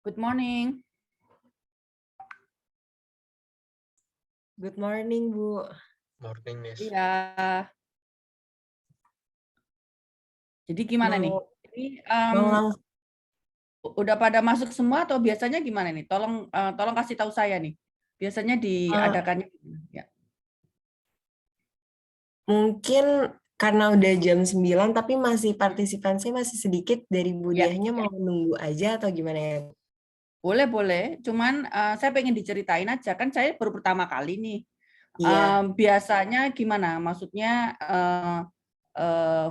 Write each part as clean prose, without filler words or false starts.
Good morning. Good morning, Bu. Morning, Miss. Iya. Jadi gimana nih? Mau Ini mau langsung udah pada masuk semua atau biasanya gimana nih? Tolong kasih tahu saya nih. Biasanya diadakannya gimana? Ya. mungkin karena udah jam 9 tapi masih partisipannya masih sedikit dari Bu Ya, Diahnya mau nunggu aja atau gimana ya? Bu? boleh. Cuman saya pengen diceritain aja. Kan saya baru pertama kali nih. Iya. Biasanya gimana? Maksudnya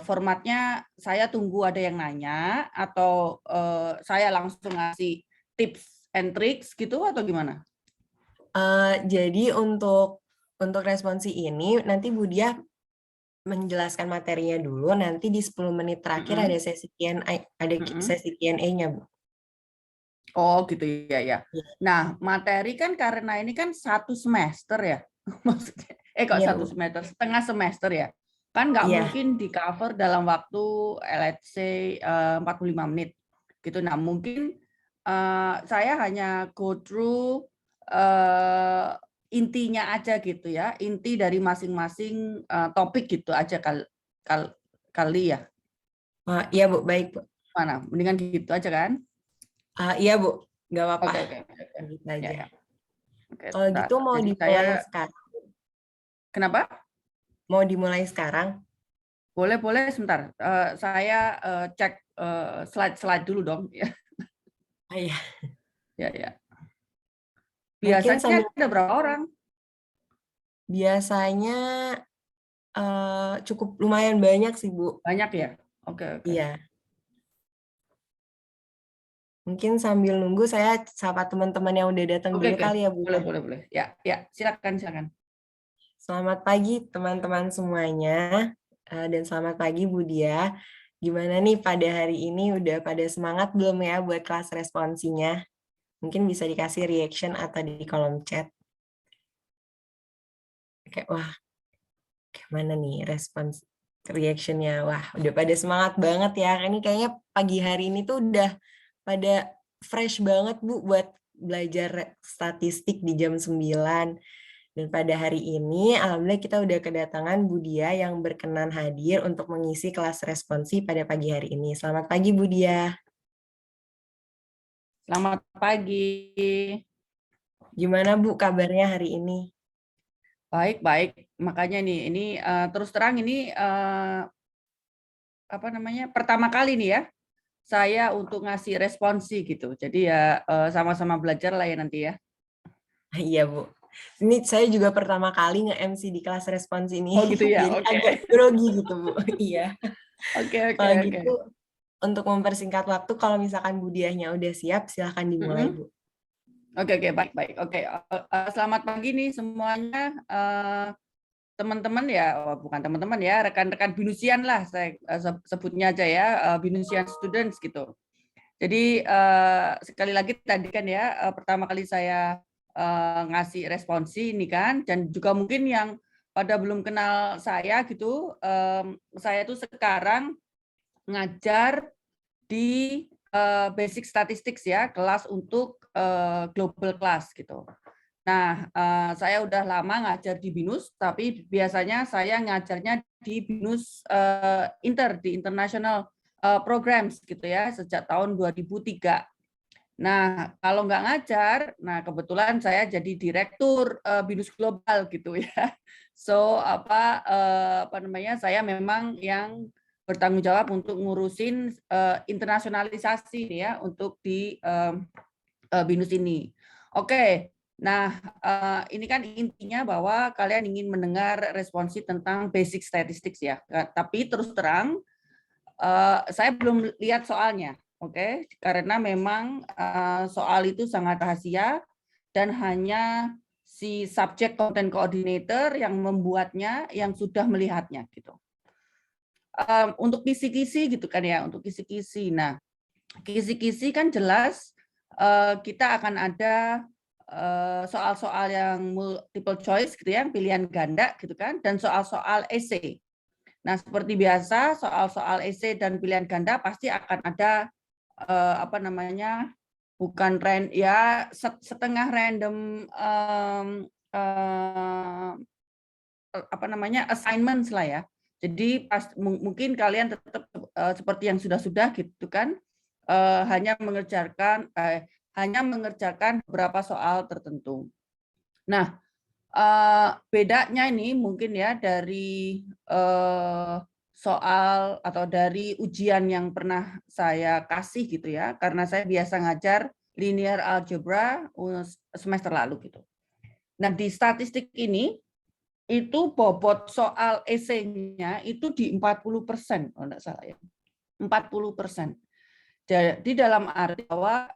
formatnya saya tunggu ada yang nanya atau saya langsung ngasih tips and tricks gitu atau gimana? Jadi untuk responsi ini nanti Bu Diah menjelaskan materinya dulu, nanti di 10 menit terakhir ada sesi Q&A-nya, Bu. Oh gitu ya. Iya. Nah materi kan karena ini kan 1 semester ya, maksudnya kok Iya, 1 semester, setengah semester ya, kan nggak Iya. mungkin di cover dalam waktu let's say 45 menit gitu. Nah mungkin saya hanya go through intinya aja gitu ya, inti dari masing-masing topik gitu aja kali ya. Iya, Bu, baik, Bu. Mana? Mendingan gitu aja kan? Iya, Bu, nggak apa-apa. Oke. Gitu Ya, aja. ya. Oke, Kalau gitu mau jadi saya dimulai sekarang? kenapa? Mau dimulai sekarang? Boleh sebentar. Saya cek slide dulu dong. Ya. Iya. Ya. Mungkin Biasanya sambil ada berapa orang? biasanya cukup lumayan banyak sih, Bu. Banyak ya. Oke. Iya. Mungkin sambil nunggu saya sapa teman-teman yang udah datang Oke. dulu kali ya, Bu. Boleh. Ya. Silakan. Selamat pagi teman-teman semuanya. Dan selamat pagi Bu Dia. Gimana nih pada hari ini udah pada semangat belum ya buat kelas responsinya? Mungkin bisa dikasih reaction atau di kolom chat. Kayak wah, gimana nih respons reactionnya? Wah, udah pada semangat banget ya. Ini kayaknya pagi hari ini tuh udah pada fresh banget Bu buat belajar statistik di jam 9. Dan pada hari ini, alhamdulillah kita udah kedatangan Bu Dia yang berkenan hadir untuk mengisi kelas responsi pada pagi hari ini. Selamat pagi Bu Dia. Selamat pagi. Gimana Bu kabarnya hari ini? Baik. Makanya nih, ini terus terang ini pertama kali nih ya saya untuk ngasih responsi gitu. Jadi ya sama-sama belajar lah ya nanti ya. Iya Bu. Ini saya juga pertama kali nge-MC di kelas responsi ini. Oh gitu ya. Jadi Oke. agak grogi gitu Bu. Iya. Oke. Kalau gitu, untuk mempersingkat waktu, kalau misalkan Bu Diahnya udah siap, silahkan dimulai Bu. Oke, baik. Oke, selamat pagi nih semuanya, teman-teman ya, bukan teman-teman ya, rekan-rekan Binusian lah, saya sebutnya aja ya, Binusian students gitu. Jadi sekali lagi tadi kan ya, pertama kali saya ngasih responsi ini kan, dan juga mungkin yang pada belum kenal saya gitu, saya tuh sekarang ngajar di basic statistics ya, kelas untuk global class gitu. Nah, saya udah lama ngajar di BINUS, tapi biasanya saya ngajarnya di BINUS di International Programs gitu ya, sejak tahun 2003. Nah, kalau nggak ngajar, nah kebetulan saya jadi direktur BINUS Global gitu ya. So saya memang yang bertanggung jawab untuk ngurusin internasionalisasi nih ya untuk di BINUS ini. Oke. Nah, ini kan intinya bahwa kalian ingin mendengar responsi tentang basic statistics ya. Tapi terus terang saya belum lihat soalnya. Oke, karena memang soal itu sangat rahasia dan hanya si subject content coordinator yang membuatnya, yang sudah melihatnya gitu. Untuk kisi-kisi gitu kan ya, untuk kisi-kisi. Nah, kisi-kisi kan jelas kita akan ada soal-soal yang multiple choice gitu ya, pilihan ganda gitu kan, dan soal-soal essay. Nah, seperti biasa, soal-soal essay dan pilihan ganda pasti akan ada bukan ya setengah random apa namanya assignments lah ya. Jadi mungkin kalian tetap seperti yang sudah gitu kan, hanya mengerjakan beberapa soal tertentu. Nah, bedanya ini mungkin ya dari soal atau dari ujian yang pernah saya kasih gitu ya, karena saya biasa ngajar linear algebra semester lalu gitu. Nah, di statistik ini itu bobot soal esainya itu di 40% kalau enggak salah ya. 40%. Jadi dalam arti bahwa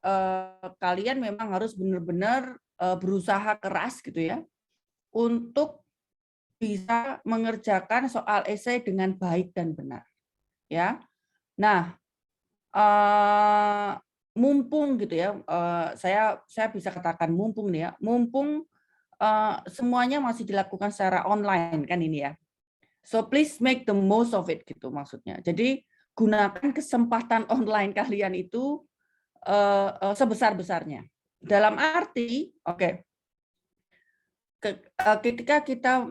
kalian memang harus benar-benar berusaha keras gitu ya untuk bisa mengerjakan soal esai dengan baik dan benar ya. Nah, mumpung gitu ya, saya bisa katakan mumpung nih ya, mumpung semuanya masih dilakukan secara online kan ini ya. So please make the most of it gitu maksudnya. Jadi gunakan kesempatan online kalian itu sebesar-besarnya. Dalam arti, oke, ketika kita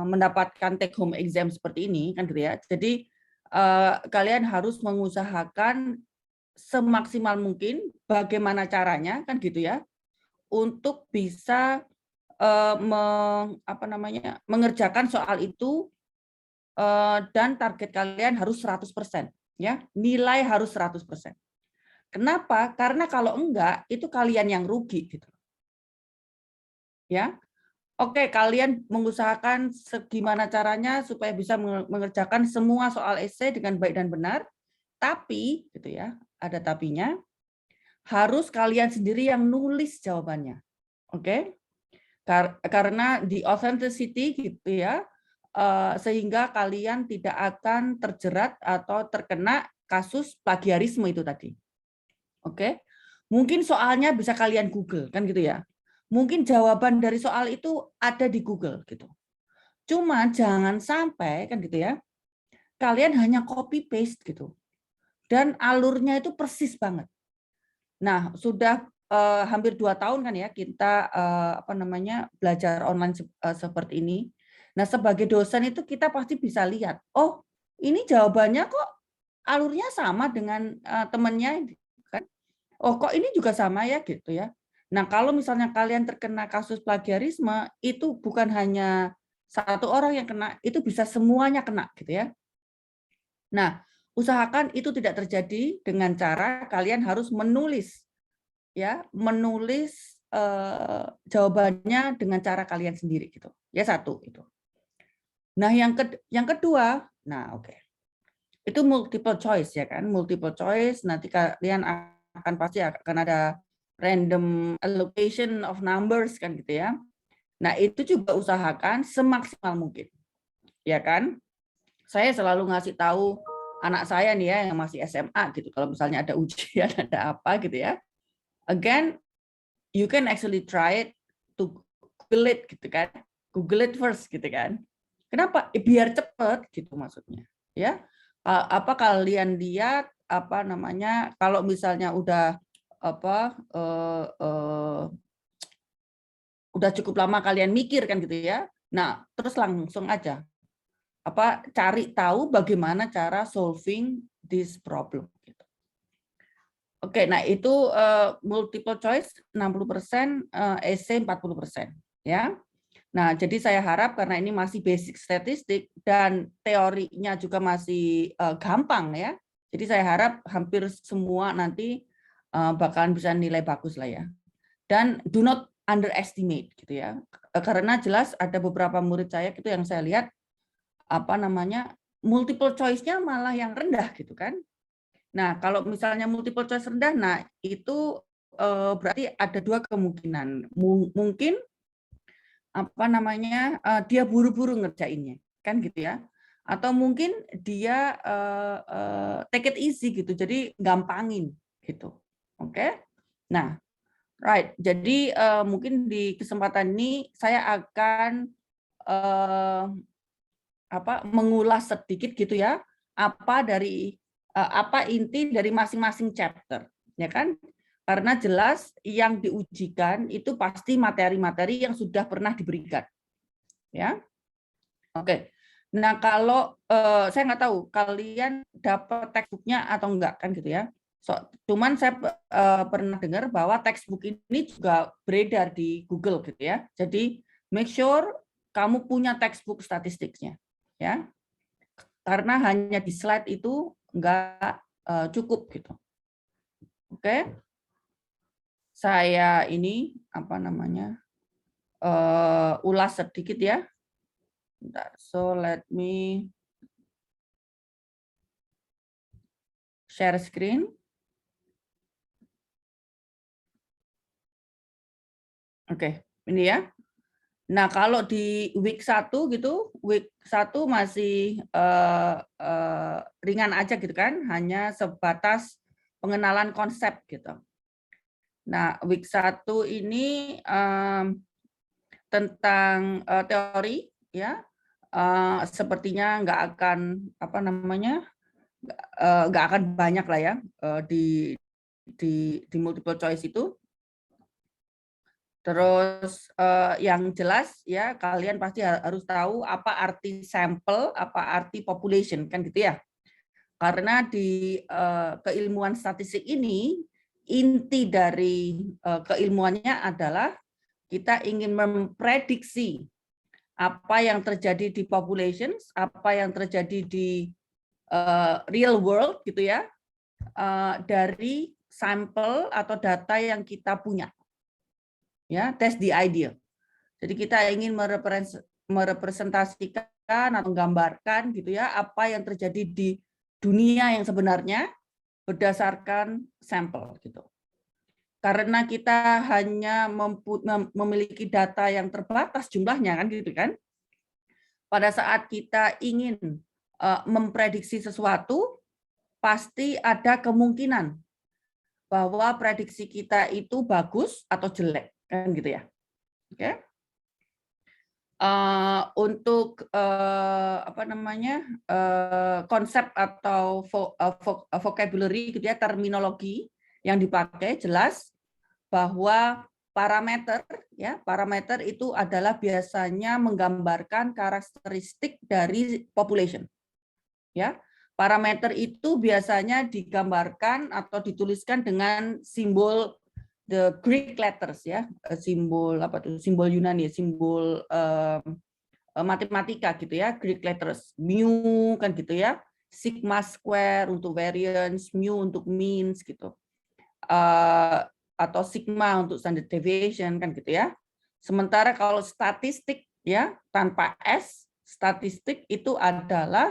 mendapatkan take home exam seperti ini kan gitu ya. Jadi kalian harus mengusahakan semaksimal mungkin bagaimana caranya kan gitu ya untuk bisa mengerjakan soal itu dan target kalian harus 100% ya, nilai harus 100%. Kenapa? Karena kalau enggak itu kalian yang rugi gitu. Ya. Oke, kalian mengusahakan segimana caranya supaya bisa mengerjakan semua soal esai dengan baik dan benar, tapi gitu ya, ada tapinya, harus kalian sendiri yang nulis jawabannya. Oke? Karena di authenticity gitu ya, sehingga kalian tidak akan terjerat atau terkena kasus plagiarisme itu tadi. Oke? Mungkin soalnya bisa kalian Google kan gitu ya. Mungkin jawaban dari soal itu ada di Google gitu. Cuma jangan sampai kan gitu ya. Kalian hanya copy paste gitu. Dan alurnya itu persis banget. Nah, sudah hampir 2 tahun kan ya kita belajar online seperti ini. Nah, sebagai dosen itu kita pasti bisa lihat, oh, ini jawabannya kok alurnya sama dengan temannya kan. Oh, kok ini juga sama ya gitu ya. Nah, kalau misalnya kalian terkena kasus plagiarisme, itu bukan hanya satu orang yang kena, itu bisa semuanya kena gitu ya. Nah, usahakan itu tidak terjadi dengan cara kalian harus menulis jawabannya dengan cara kalian sendiri gitu. Ya satu itu. Nah, yang kedua, nah oke. Itu multiple choice ya kan, multiple choice nanti kalian akan pasti akan ada random allocation of numbers kan gitu ya. Nah, itu juga usahakan semaksimal mungkin. Ya kan? Saya selalu ngasih tahu anak saya nih ya yang masih SMA gitu, kalau misalnya ada ujian ada apa gitu ya. Again, you can actually try it to Google it gitu kan. Google it first gitu kan. Kenapa? Biar cepat gitu maksudnya. Ya. Apa kalian lihat kalau misalnya udah udah cukup lama kalian mikir kan gitu ya. Nah, terus langsung aja cari tahu bagaimana cara solving this problem gitu. Oke, nah itu multiple choice 60%, essay 40%, ya. Nah, jadi saya harap karena ini masih basic statistik dan teorinya juga masih gampang ya. Jadi saya harap hampir semua nanti bakalan bisa nilai bagus lah ya. Dan do not underestimate gitu ya. Karena jelas ada beberapa murid saya gitu yang saya lihat multiple choice-nya malah yang rendah gitu kan. Nah, kalau misalnya multiple choice rendah, nah itu berarti ada dua kemungkinan. Mungkin dia buru-buru ngerjainnya, kan gitu ya. Atau mungkin dia take it easy gitu, jadi gampangin gitu. Oke? Nah, right. Jadi mungkin di kesempatan ini saya akan mengulas sedikit gitu ya, apa dari apa inti dari masing-masing chapter, ya kan? Karena jelas yang diujikan itu pasti materi-materi yang sudah pernah diberikan, ya. Oke. Nah, kalau saya nggak tahu kalian dapat textbook-nya atau enggak kan gitu ya. Cuman saya pernah dengar bahwa textbook ini juga beredar di Google gitu ya. Jadi make sure kamu punya textbook statistiknya, ya. Karena hanya di slide itu enggak cukup gitu. Oke. Saya ini apa namanya? Ulas sedikit ya. Bentar. So let me share screen. Oke, ini ya. Nah, kalau di week 1 gitu, week 1 masih ringan aja gitu kan, hanya sebatas pengenalan konsep gitu. Nah, week 1 ini tentang teori ya, sepertinya nggak akan apa namanya, nggak akan banyak lah ya di multiple choice itu. Terus yang jelas ya kalian pasti harus tahu apa arti sampel, apa arti population kan gitu ya. Karena di keilmuan statistik ini inti dari keilmuannya adalah kita ingin memprediksi apa yang terjadi di populations, apa yang terjadi di real world gitu ya, dari sampel atau data yang kita punya. Ya, that's the idea. Jadi kita ingin merepresentasikan atau menggambarkan gitu ya apa yang terjadi di dunia yang sebenarnya berdasarkan sampel gitu. Karena kita hanya memiliki data yang terbatas jumlahnya kan gitu kan. Pada saat kita ingin memprediksi sesuatu pasti ada kemungkinan bahwa prediksi kita itu bagus atau jelek kan gitu ya. Oke. Untuk apa namanya konsep atau vocabulary gitu ya, terminologi yang dipakai jelas bahwa parameter ya, parameter itu adalah biasanya menggambarkan karakteristik dari population. Ya. Parameter itu biasanya digambarkan atau dituliskan dengan simbol the Greek letters ya, simbol apa tuh, simbol Yunani, simbol matematika gitu ya, Greek letters, mu kan gitu ya, sigma square untuk variance, mu untuk means gitu, atau sigma untuk standard deviation kan gitu ya. Sementara kalau statistik ya tanpa S, statistik itu adalah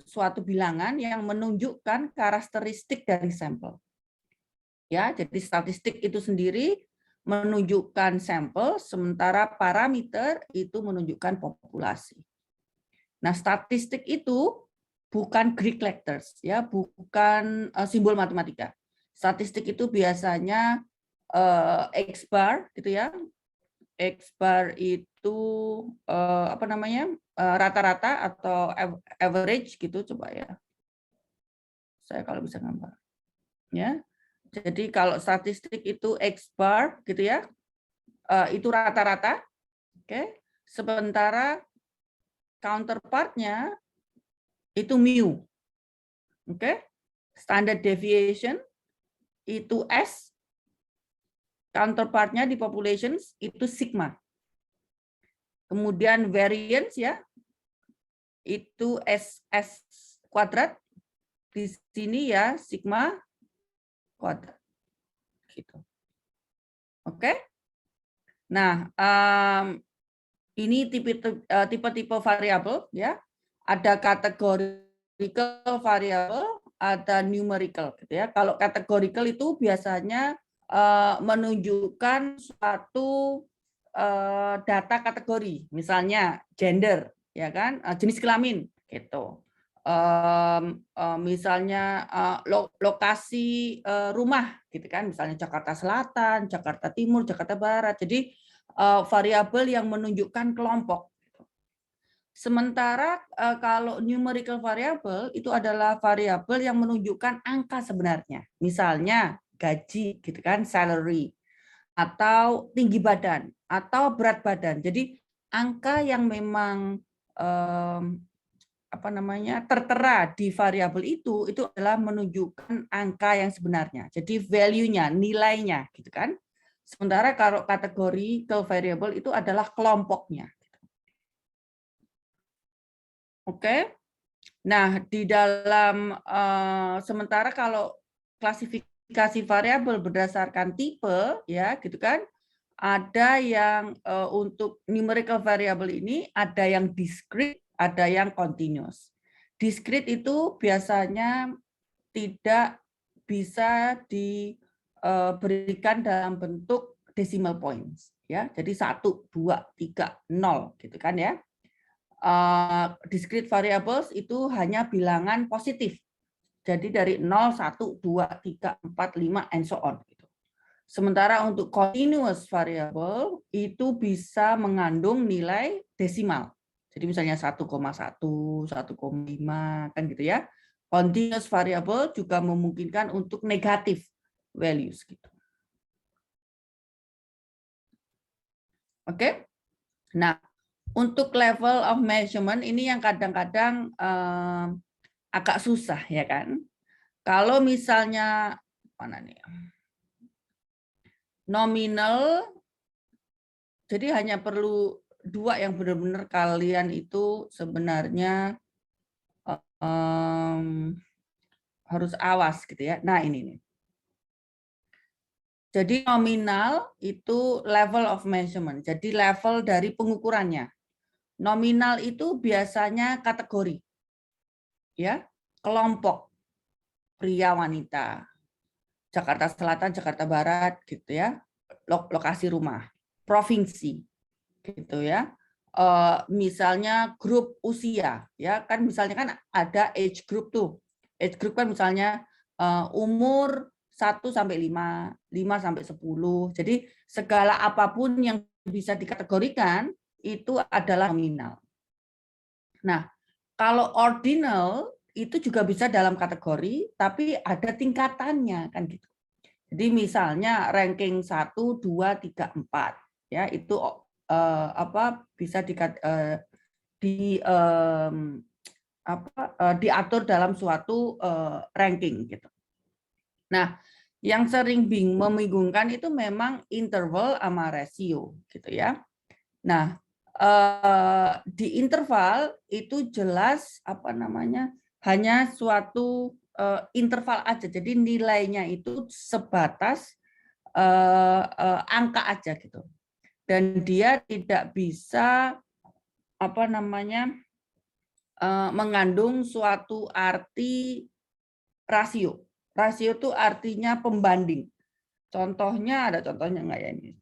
suatu bilangan yang menunjukkan karakteristik dari sampel. Ya, jadi statistik itu sendiri menunjukkan sampel, sementara parameter itu menunjukkan populasi. Nah, statistik itu bukan Greek letters, ya, bukan simbol matematika. Statistik itu biasanya X bar, gitu ya. X bar itu apa namanya rata-rata atau average gitu, coba ya. Saya kalau bisa gambar, ya. Jadi kalau statistik itu X bar gitu ya, itu rata-rata, oke. Sementara counterpartnya itu mu, oke. Standard deviation itu S, counterpartnya di populations itu sigma. Kemudian variance ya, itu S kuadrat, di sini ya sigma kuadrat. Gitu. Oke. Nah, ini tipe-tipe variabel ya. Ada categorical variable, ada numerical gitu ya. Kalau categorical itu biasanya menunjukkan suatu data kategori, misalnya gender ya kan, jenis kelamin gitu. Misalnya lokasi rumah gitu kan, misalnya Jakarta Selatan, Jakarta Timur, Jakarta Barat. Jadi variabel yang menunjukkan kelompok. Sementara kalau numerical variable itu adalah variabel yang menunjukkan angka sebenarnya. Misalnya gaji gitu kan, salary, atau tinggi badan atau berat badan. Jadi angka yang memang tertera di variabel itu adalah menunjukkan angka yang sebenarnya. Jadi value-nya, nilainya gitu kan. Sementara kalau kategori variable itu adalah kelompoknya. Oke. Nah, di dalam sementara kalau klasifikasi variabel berdasarkan tipe ya gitu kan, ada yang untuk numerical variable ini ada yang discrete, ada yang continuous. Discrete itu biasanya tidak bisa diberikan dalam bentuk decimal points ya. Jadi 1, 2, 3, 0 gitu kan ya. Discrete variables itu hanya bilangan positif. Jadi dari 0, 1, 2, 3, 4, 5, and so on. Sementara untuk continuous variable itu bisa mengandung nilai desimal. Jadi misalnya 1,1, 1,5, kan gitu ya. Continuous variable juga memungkinkan untuk negatif values. Gitu. Oke. Nah, untuk level of measurement ini yang kadang-kadang agak susah ya kan. Kalau misalnya mana nih? Nominal, jadi hanya perlu 2 yang benar-benar kalian itu sebenarnya harus awas gitu ya. Nah ini nih. Jadi nominal itu level of measurement. Jadi level dari pengukurannya. Nominal itu biasanya kategori, ya, kelompok, pria wanita, Jakarta Selatan, Jakarta Barat, gitu ya, lokasi rumah, provinsi, gitu ya. Misalnya grup usia, ya kan, misalnya kan ada age group tuh, age group kan misalnya umur 1 sampai 5, 5 sampai 10. Jadi segala apapun yang bisa dikategorikan itu adalah nominal. Nah, kalau ordinal itu juga bisa dalam kategori, tapi ada tingkatannya kan gitu. Jadi misalnya ranking 1, 2, 3, 4 ya itu bisa diatur dalam suatu ranking gitu. Nah, yang sering membingungkan itu memang interval sama rasio gitu ya. Nah, di interval itu jelas hanya suatu interval aja. Jadi nilainya itu sebatas angka aja gitu. Dan dia tidak bisa mengandung suatu arti rasio. Rasio itu artinya pembanding. Contohnya, ada contohnya nggak ya ini?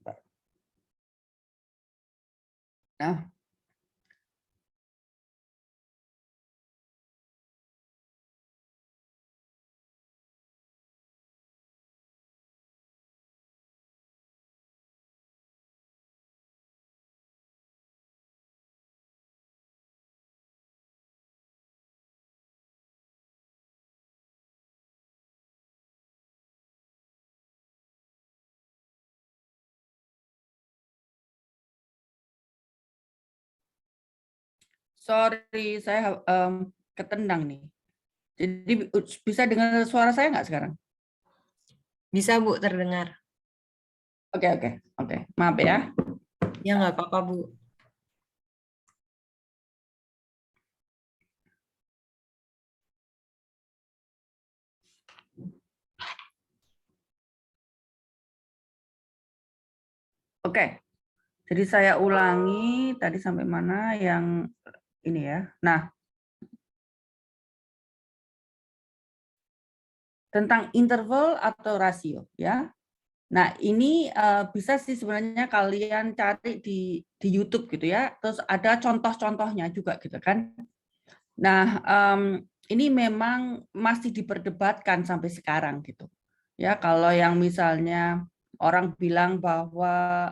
Nah, sorry, saya ketendang nih. Jadi bisa dengar suara saya nggak sekarang? Bisa Bu, terdengar. Oke. Maaf ya. Ya nggak apa-apa Bu. Oke. Jadi saya ulangi tadi sampai mana yang ini ya. Nah, tentang interval atau rasio ya. Nah, ini bisa sih sebenarnya kalian cari di YouTube gitu ya. Terus ada contoh-contohnya juga gitu kan. Nah, ini memang masih diperdebatkan sampai sekarang gitu. Ya, kalau yang misalnya orang bilang bahwa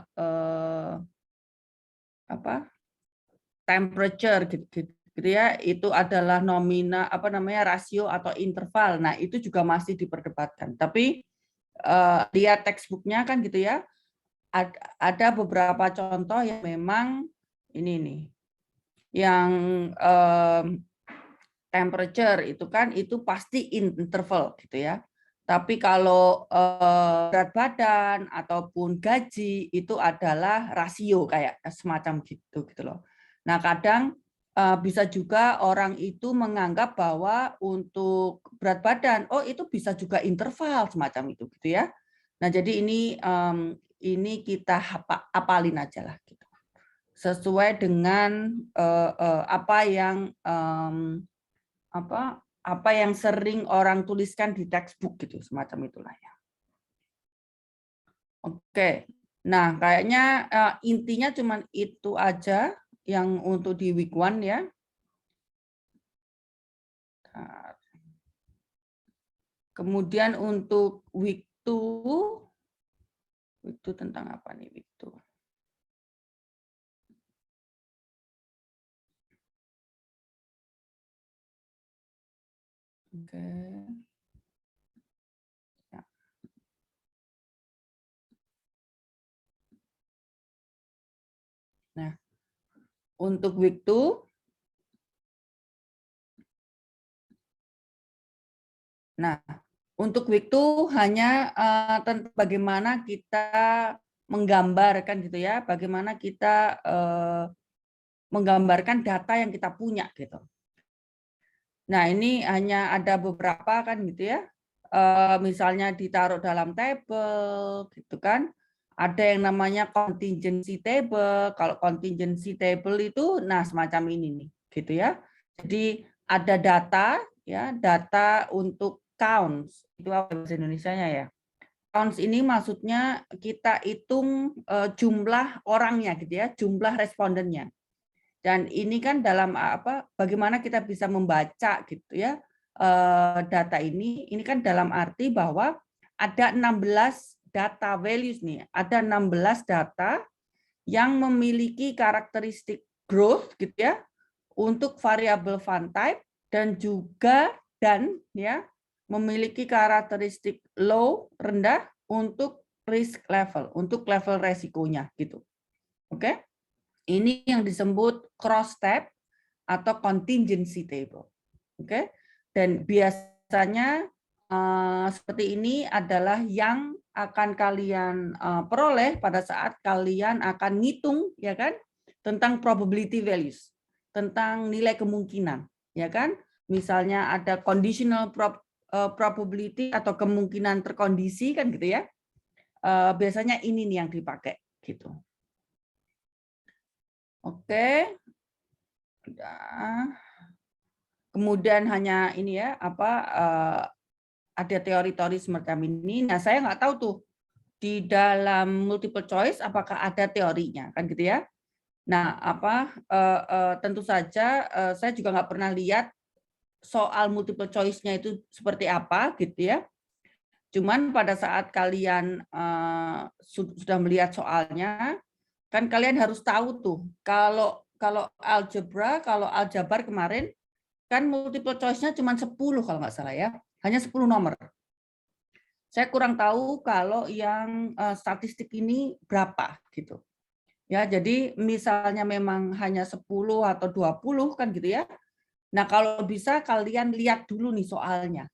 temperature gitu ya, itu adalah rasio atau interval. Nah, itu juga masih diperdebatkan. Tapi lihat textbooknya kan gitu ya, ada beberapa contoh yang memang ini nih, yang temperature itu kan itu pasti interval gitu ya. Tapi kalau berat badan ataupun gaji itu adalah rasio kayak semacam gitu loh. Nah, kadang bisa juga orang itu menganggap bahwa untuk berat badan, oh itu bisa juga interval semacam itu gitu ya. Nah, jadi ini kita apalin aja lah gitu. Sesuai dengan apa yang sering orang tuliskan di textbook gitu, semacam itulah ya. Oke. Nah, kayaknya intinya cuma itu aja yang untuk di week 1 ya. Kemudian untuk week 2 tentang apa nih week 2? Oke. Ya. Nah, untuk week 2, nah, untuk week 2 hanya tentang bagaimana kita menggambarkan gitu ya, bagaimana kita menggambarkan data yang kita punya gitu. Nah, ini hanya ada beberapa kan gitu ya. Misalnya ditaruh dalam table gitu kan. Ada yang namanya contingency table. Kalau contingency table itu nah semacam ini nih gitu ya. Jadi ada data ya, data untuk counts. Itu apa bahasa Indonesianya ya? Counts ini maksudnya kita hitung jumlah orangnya gitu ya, jumlah respondennya. Dan ini kan dalam bagaimana kita bisa membaca gitu ya data ini kan dalam arti bahwa ada 16 data values nih, ada 16 data yang memiliki karakteristik growth gitu ya untuk variabel fund type dan juga ya memiliki karakteristik low rendah untuk risk level, untuk level resikonya gitu. Oke? Ini yang disebut cross tab atau contingency table. Oke. Dan biasanya seperti ini adalah yang akan kalian peroleh pada saat kalian akan ngitung ya kan tentang probability values, tentang nilai kemungkinan, ya kan? Misalnya ada conditional probability atau kemungkinan terkondisi kan gitu ya. Biasanya ini nih yang dipakai gitu. Oke. Kemudian hanya ini ya ada teori-teori semacam ini. Nah, saya nggak tahu tuh di dalam multiple choice apakah ada teorinya kan gitu ya. Nah, tentu saja saya juga nggak pernah lihat soal multiple choice-nya itu seperti apa gitu ya. Cuman pada saat kalian sudah melihat soalnya, kan kalian harus tahu tuh kalau aljabar kemarin kan multiple choice-nya cuma 10 kalau nggak salah ya, hanya 10 nomor. Saya kurang tahu kalau yang statistik ini berapa gitu. Ya, jadi misalnya memang hanya 10 atau 20 kan gitu ya. Nah, kalau bisa kalian lihat dulu nih soalnya.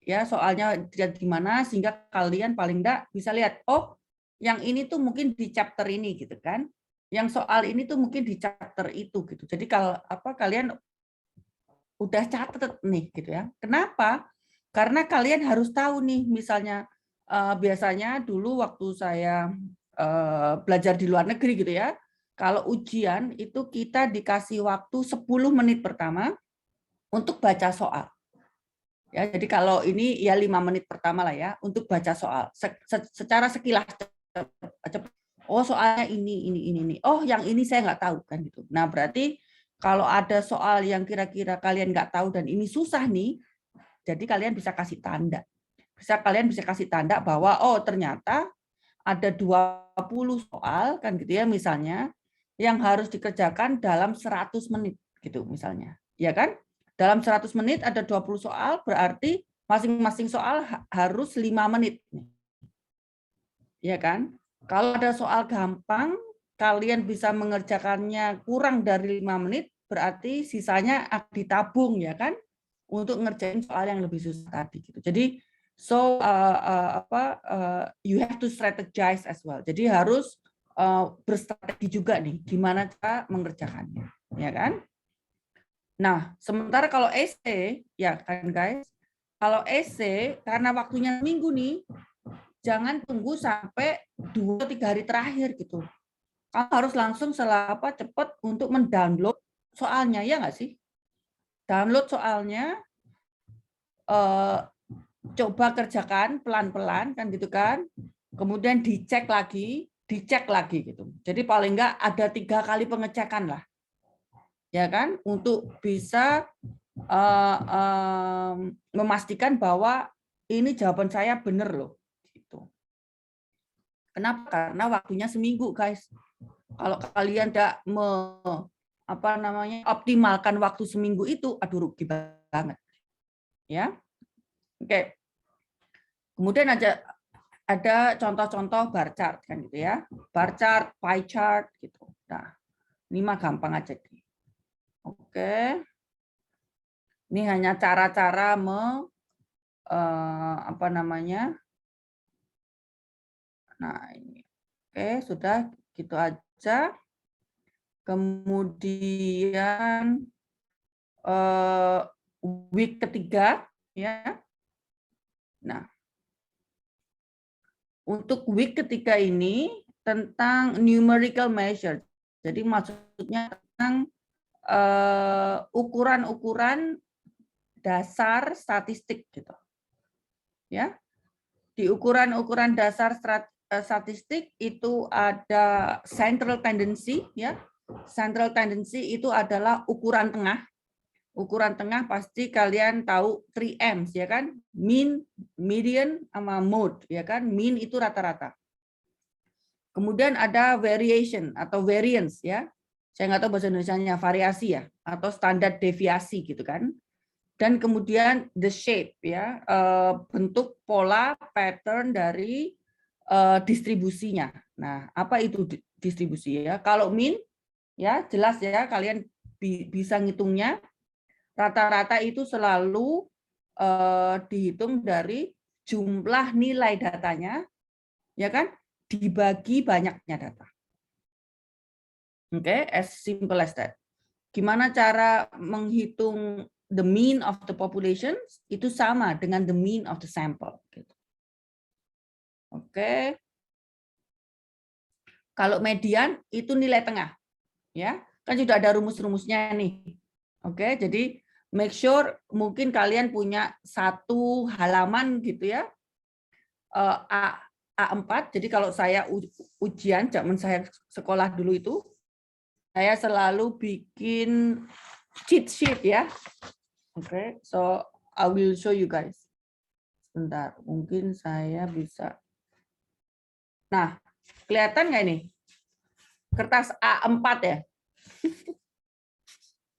Ya, soalnya di mana sehingga kalian paling enggak bisa lihat, oh, yang ini tuh mungkin di chapter ini gitu kan. Yang soal ini tuh mungkin di chapter itu gitu. Jadi kalau kalian udah catat nih gitu ya. Kenapa? Karena kalian harus tahu nih misalnya biasanya dulu waktu saya belajar di luar negeri gitu ya. Kalau ujian itu kita dikasih waktu 10 menit pertama untuk baca soal. Ya, jadi kalau ini ya 5 menit pertama lah ya untuk baca soal. Secara sekilas oh soalnya ini. Oh yang ini saya nggak tahu kan gitu. Nah berarti kalau ada soal yang kira-kira kalian nggak tahu dan ini susah nih, jadi kalian bisa kasih tanda. Kalian bisa kasih tanda bahwa oh ternyata ada 20 soal kan gitu ya misalnya yang harus dikerjakan dalam 100 menit gitu misalnya. Ya kan? Dalam 100 menit ada 20 soal, berarti masing-masing soal harus 5 menit. Ya kan? Kalau ada soal gampang, kalian bisa mengerjakannya kurang dari 5 menit, berarti sisanya ditabung ya kan? Untuk ngerjain soal yang lebih susah tadi gitu. Jadi you have to strategize as well. Jadi harus berstrategi juga nih gimana cara mengerjakannya, ya kan? Nah, sementara kalau essay, ya kan guys, kalau essay karena waktunya minggu nih, jangan tunggu sampai 2-3 hari terakhir gitu. Kamu harus langsung cepat untuk mendownload soalnya, ya nggak sih? Download soalnya, coba kerjakan pelan-pelan kan gitu kan. Kemudian dicek lagi gitu. Jadi paling nggak ada 3 kali pengecekan lah, ya kan, untuk bisa memastikan bahwa ini jawaban saya benar loh. Gitu. Kenapa? Karena waktunya seminggu, guys. Kalau kalian tidak optimalkan waktu seminggu itu, aduh rugi banget, ya. Oke. Kemudian ada contoh-contoh bar chart kan gitu ya, bar chart, pie chart gitu. Nah, ini mah gampang aja. Oke. Ini hanya cara-cara Nah, ini. Oke, sudah gitu aja. Kemudian week ketiga ya. Nah, untuk week ketiga ini tentang numerical measure. Jadi maksudnya tentang ukuran-ukuran dasar statistik gitu. Ya. Di ukuran-ukuran dasar statistik itu ada central tendency ya. Central tendency itu adalah ukuran tengah. Ukuran tengah pasti kalian tahu 3Ms ya kan? Mean, median sama mode ya kan? Mean itu rata-rata. Kemudian ada variation atau variance ya. Saya nggak tahu bahasa Indonesianya, variasi ya atau standar deviasi gitu kan. Dan kemudian the shape ya, bentuk pola pattern dari distribusinya. Nah, apa itu distribusi ya? Kalau mean ya jelas ya, kalian bisa ngitungnya. Rata-rata itu selalu dihitung dari jumlah nilai datanya, ya kan, dibagi banyaknya data. Oke, as simple as that. Gimana cara menghitung the mean of the population? Itu sama dengan the mean of the sample. Gitu. Oke. Kalau median itu nilai tengah, ya kan sudah ada rumus-rumusnya nih. Oke, jadi make sure mungkin kalian punya satu halaman gitu ya, A4. Jadi kalau saya ujian zaman saya sekolah dulu itu, saya selalu bikin cheat sheet ya. Oke, so I will show you guys. Sebentar, mungkin saya bisa. Nah, kelihatan nggak ini? Kertas A4 ya?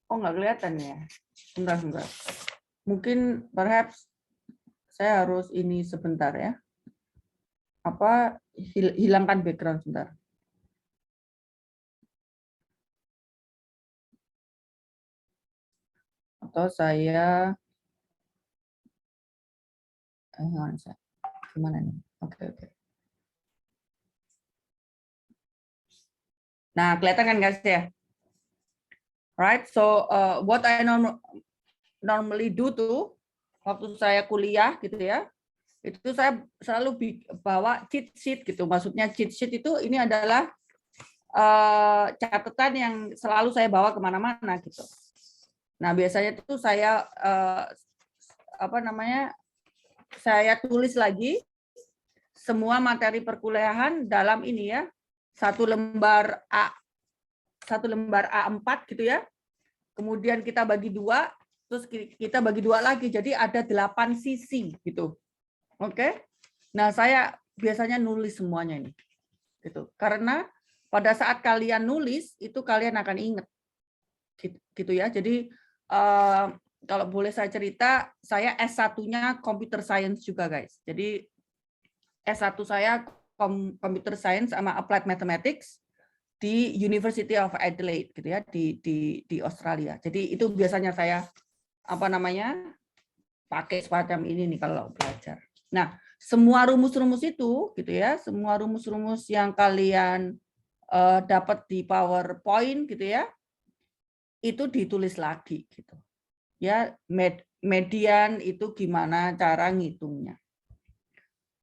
Oh, nggak kelihatan ya? Sebentar. Mungkin perhaps saya harus ini sebentar ya. Hilangkan background sebentar. Atau saya gimana nih? Oke. Nah, kelihatan kan guys ya? Right, so what I normally do tuh waktu saya kuliah gitu ya, itu saya selalu bawa cheat sheet gitu. Maksudnya cheat sheet itu ini adalah catatan yang selalu saya bawa kemana-mana gitu. Nah biasanya itu saya saya tulis lagi semua materi perkuliahan dalam ini ya, satu lembar A4 gitu ya. Kemudian kita bagi 2, terus kita bagi 2 lagi, jadi ada 8 sisi gitu. Oke. Nah, saya biasanya nulis semuanya ini. Gitu. Karena pada saat kalian nulis itu kalian akan ingat gitu ya. Jadi kalau boleh saya cerita, saya S1-nya Computer Science juga, guys. Jadi S1 saya Computer Science sama Applied Mathematics di University of Adelaide gitu ya, di Australia. Jadi itu biasanya saya pakai semacam ini nih kalau belajar. Nah, semua rumus-rumus itu gitu ya, semua rumus-rumus yang kalian dapat di PowerPoint gitu ya, itu ditulis lagi gitu. Ya, median itu gimana cara ngitungnya.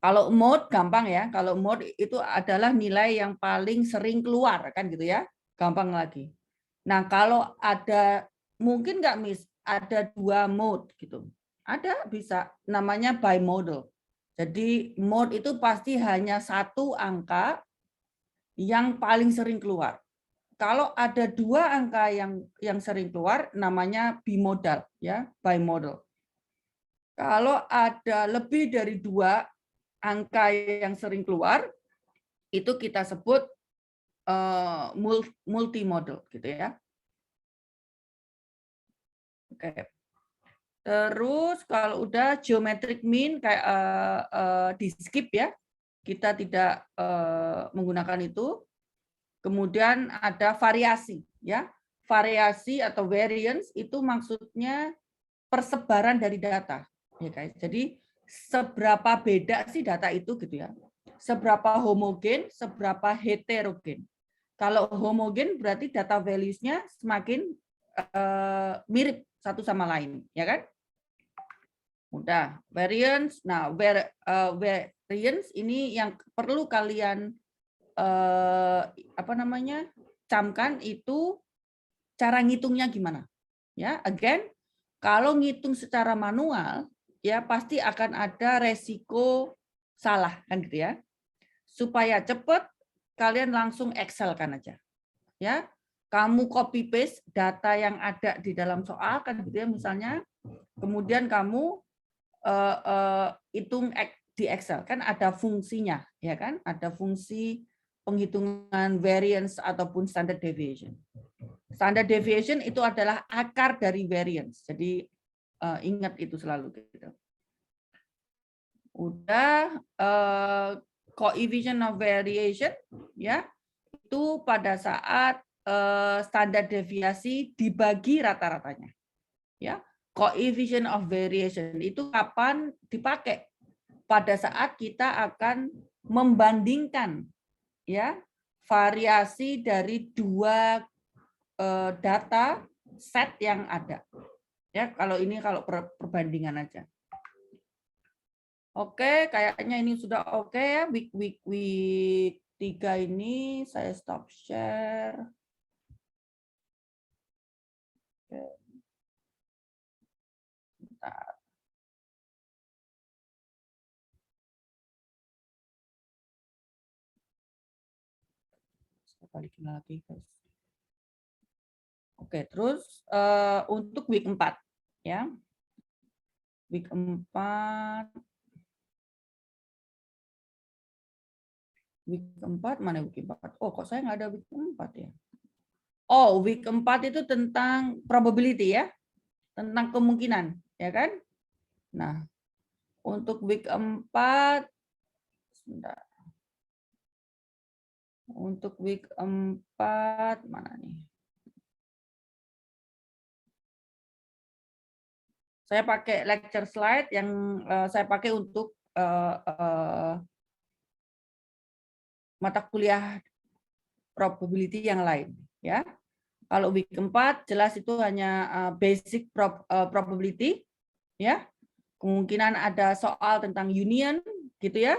Kalau mode gampang ya, kalau mode itu adalah nilai yang paling sering keluar kan gitu ya, gampang lagi. Nah kalau ada mungkin nggak ada 2 mode gitu, ada bisa namanya bimodal. Jadi mode itu pasti hanya 1 angka yang paling sering keluar. Kalau ada 2 angka yang sering keluar namanya bimodal ya, bimodal. Kalau ada lebih dari 2 angka yang sering keluar itu kita sebut multimodal gitu ya. Oke. Terus kalau udah geometric mean kayak di skip ya, kita tidak menggunakan itu. Kemudian ada variasi ya. Variasi atau variance itu maksudnya persebaran dari data ya guys. Jadi seberapa beda sih data itu gitu ya. Seberapa homogen, seberapa heterogen. Kalau homogen berarti data values-nya semakin mirip satu sama lain, ya kan? Udah, variance. Nah, variance ini yang perlu kalian camkan itu cara ngitungnya gimana. Ya, again, kalau ngitung secara manual ya pasti akan ada resiko salah kan gitu ya. Supaya cepat kalian langsung Excel kan aja. Ya. Kamu copy paste data yang ada di dalam soal kan gitu ya misalnya. Kemudian kamu hitung di Excel kan ada fungsinya ya kan? Ada fungsi penghitungan variance ataupun standard deviation. Standard deviation itu adalah akar dari variance. Jadi ingat itu selalu gitu. Udah coefficient of variation ya itu pada saat standar deviasi dibagi rata-ratanya ya. Coefficient of variation itu kapan dipakai? Pada saat kita akan membandingkan ya variasi dari 2 data set yang ada. Ya, kalau ini kalau perbandingan aja. Oke, kayaknya ini sudah oke ya. Week 3 ini saya stop share. Oke. Bentar. Saya balikin lagi, guys. Oke, terus untuk week 4 ya. Week 4 mana week 4? Oh, kok saya nggak ada week 4 ya? Oh, week 4 itu tentang probability ya. Tentang kemungkinan, ya kan? Nah, untuk week 4 sebentar. Untuk week 4 mana nih? Saya pakai lecture slide yang saya pakai untuk mata kuliah probability yang lain ya. Kalau week 4 jelas itu hanya basic probability ya. Kemungkinan ada soal tentang union gitu ya,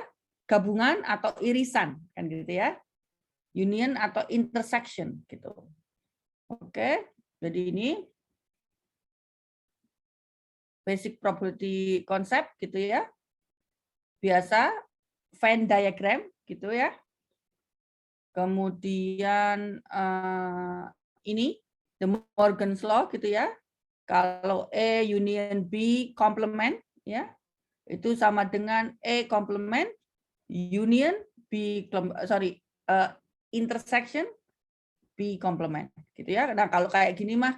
gabungan atau irisan kan gitu ya. Union atau intersection gitu. Oke, jadi ini basic probability konsep gitu ya. Biasa Venn diagram gitu ya. Kemudian ini the Morgan's Law gitu ya. Kalau A union B complement ya. Itu sama dengan A complement union B intersection B complement gitu ya. Nah, kalau kayak gini mah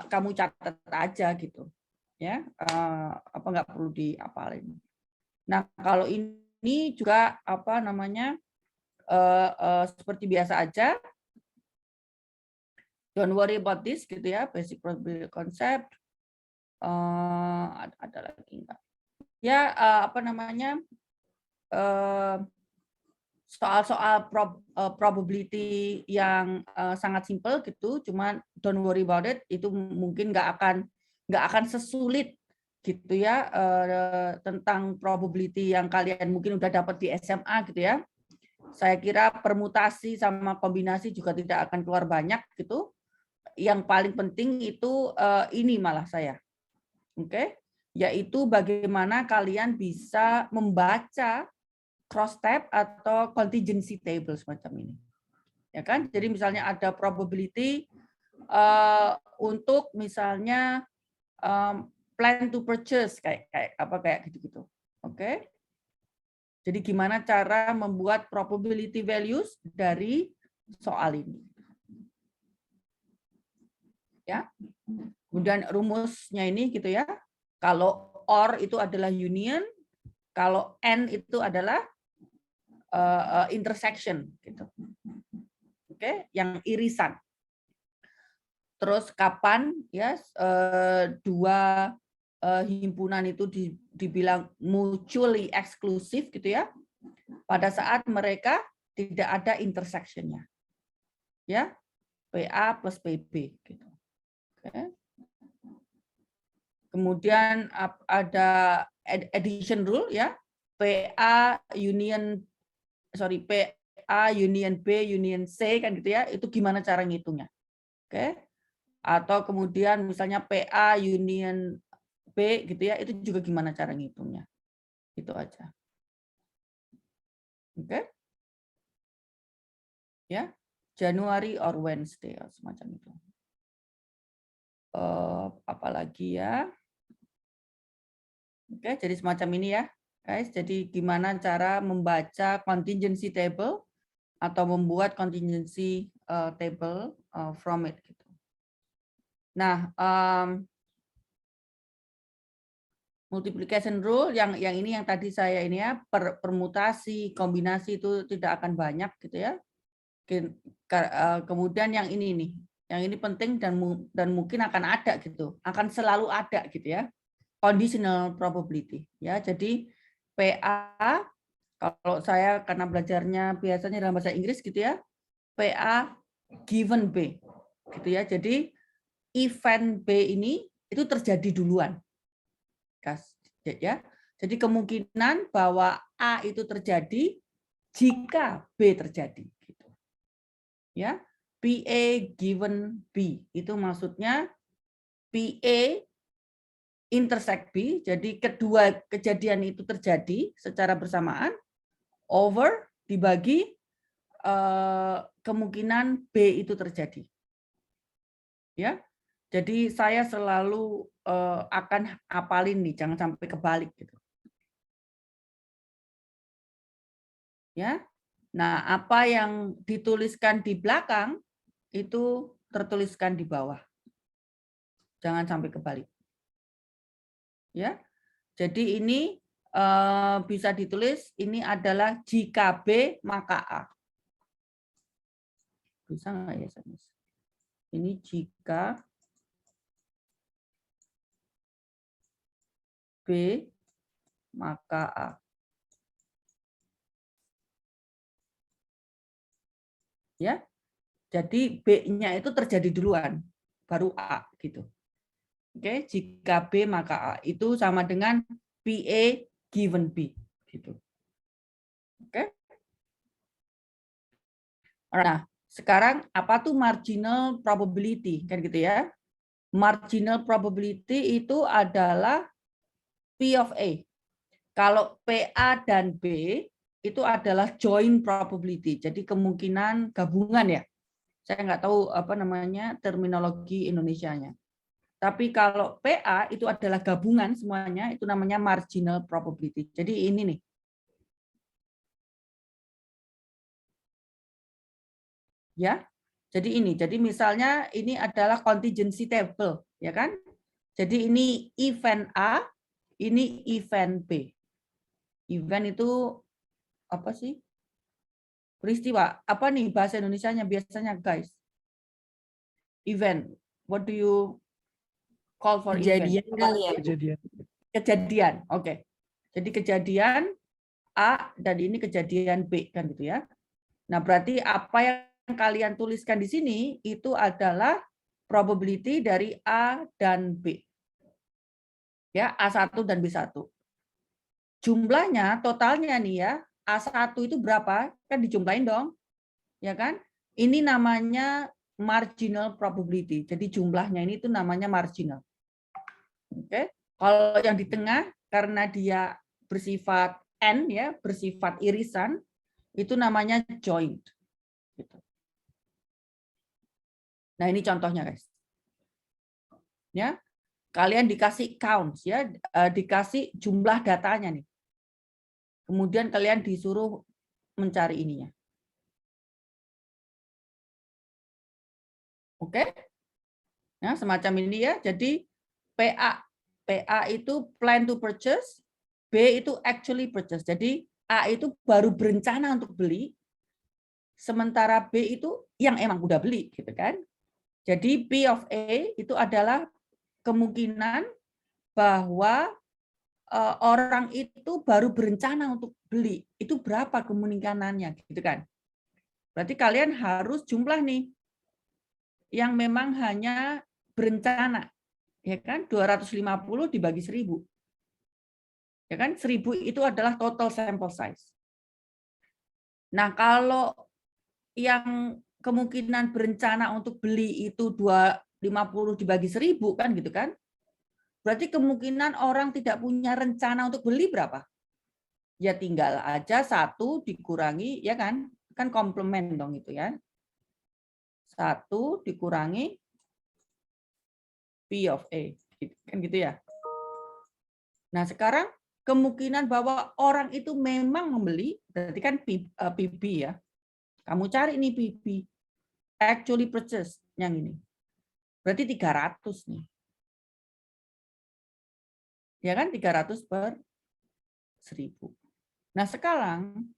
kamu catat aja gitu. Ya, apa nggak perlu diapalin. Nah, kalau ini juga apa namanya? Seperti biasa aja. Don't worry about this gitu ya, basic probability concept. Ada lagi enggak? Ya, apa namanya? Soal-soal probability yang sangat simple gitu, cuman don't worry about it, itu mungkin nggak akan sesulit gitu ya tentang probability yang kalian mungkin udah dapat di SMA gitu ya. Saya kira permutasi sama kombinasi juga tidak akan keluar banyak gitu. Yang paling penting itu ini malah saya, oke? Yaitu bagaimana kalian bisa membaca cross tab atau contingency table semacam ini, ya kan? Jadi misalnya ada probability untuk misalnya plan to purchase kayak gitu-gitu, oke? Jadi gimana cara membuat probability values dari soal ini, ya? Kemudian rumusnya ini gitu ya. Kalau or itu adalah union, kalau and itu adalah intersection gitu. Oke, yang irisan. Terus kapan ya dua himpunan itu dibilang mutually exclusive gitu ya? Pada saat mereka tidak ada intersection-nya. Ya, PA plus PB gitu. Oke. Kemudian ada addition rule ya. PA union B union C kan gitu ya. Itu gimana cara ngitungnya? Oke. Atau kemudian misalnya PA union B gitu ya, itu juga gimana cara ngitungnya. Itu aja. Oke. Ya. January or Wednesday semacam itu. Apalagi ya. Oke, jadi semacam ini ya, guys. Jadi gimana cara membaca contingency table atau membuat contingency table from it gitu. Nah, multiplication rule yang ini yang tadi saya ini ya, permutasi, kombinasi itu tidak akan banyak gitu ya. Kemudian yang ini nih, yang ini penting dan mungkin akan ada gitu, akan selalu ada gitu ya. Conditional probability ya. Jadi PA kalau saya karena belajarnya biasanya dalam bahasa Inggris gitu ya, PA given B gitu ya. Jadi event B ini itu terjadi duluan. Ya. Jadi kemungkinan bahwa A itu terjadi jika B terjadi gitu. Ya. PA given B itu maksudnya PA intersect B, jadi kedua kejadian itu terjadi secara bersamaan, over dibagi kemungkinan B itu terjadi. Ya, jadi saya selalu akan apalin nih, jangan sampai kebalik gitu. Ya, nah apa yang dituliskan di belakang itu tertuliskan di bawah, jangan sampai kebalik. Ya, jadi ini bisa ditulis ini adalah jika B maka A. Bisa nggak ya, Sanis? Ini jika B maka A. Ya, jadi B-nya itu terjadi duluan, baru A gitu. Oke, jika B maka A itu sama dengan PA given B gitu. Oke. Nah, sekarang apa tuh marginal probability kan gitu ya? Marginal probability itu adalah P of A. Kalau PA dan B itu adalah joint probability. Jadi kemungkinan gabungan ya. Saya nggak tahu apa namanya terminologi Indonesianya. Tapi kalau PA itu adalah gabungan semuanya, itu namanya marginal probability. Jadi ini nih. Ya. Jadi misalnya ini adalah contingency table, ya kan? Jadi ini event A, ini event B. Event itu apa sih? Peristiwa. Apa nih bahasa Indonesianya biasanya, guys? Event. What do you call for Kejadian event? kali ya. Kejadian. Oke. Jadi kejadian A dan ini kejadian B kan gitu ya. Nah, berarti apa yang kalian tuliskan di sini itu adalah probability dari A dan B. Ya, A1 dan B1. Jumlahnya, totalnya nih ya, A1 itu berapa? Kan dijumlahin dong. Ya kan? Ini namanya marginal probability. Jadi jumlahnya ini itu namanya marginal. Oke. Kalau yang di tengah karena dia bersifat N ya, bersifat irisan, itu namanya joint. Gitu. Nah, ini contohnya, guys. Ya, kalian dikasih counts ya, dikasih jumlah datanya nih. Kemudian kalian disuruh mencari ininya. Oke? Nah, semacam ini ya. Jadi PA itu plan to purchase, B itu actually purchase. Jadi A itu baru berencana untuk beli, sementara B itu yang emang udah beli, gitu kan? Jadi P of A itu adalah kemungkinan bahwa orang itu baru berencana untuk beli. Itu berapa kemungkinannya, gitu kan? Berarti kalian harus jumlah nih yang memang hanya berencana, ya kan? 250 dibagi 1000. Ya kan? 1000 itu adalah total sample size. Nah, kalau yang kemungkinan berencana untuk beli itu 250 dibagi 1000 kan gitu kan? Berarti kemungkinan orang tidak punya rencana untuk beli berapa? Ya tinggal aja 1 dikurangi, ya kan? Kan komplement dong itu ya. 1 dikurangi P of A. Kan gitu ya. Nah, sekarang kemungkinan bahwa orang itu memang membeli, berarti kan PB ya. Kamu cari nih PB. Actually purchase yang ini. Berarti 300 nih. Ya kan 300 per 1000. Nah, sekarang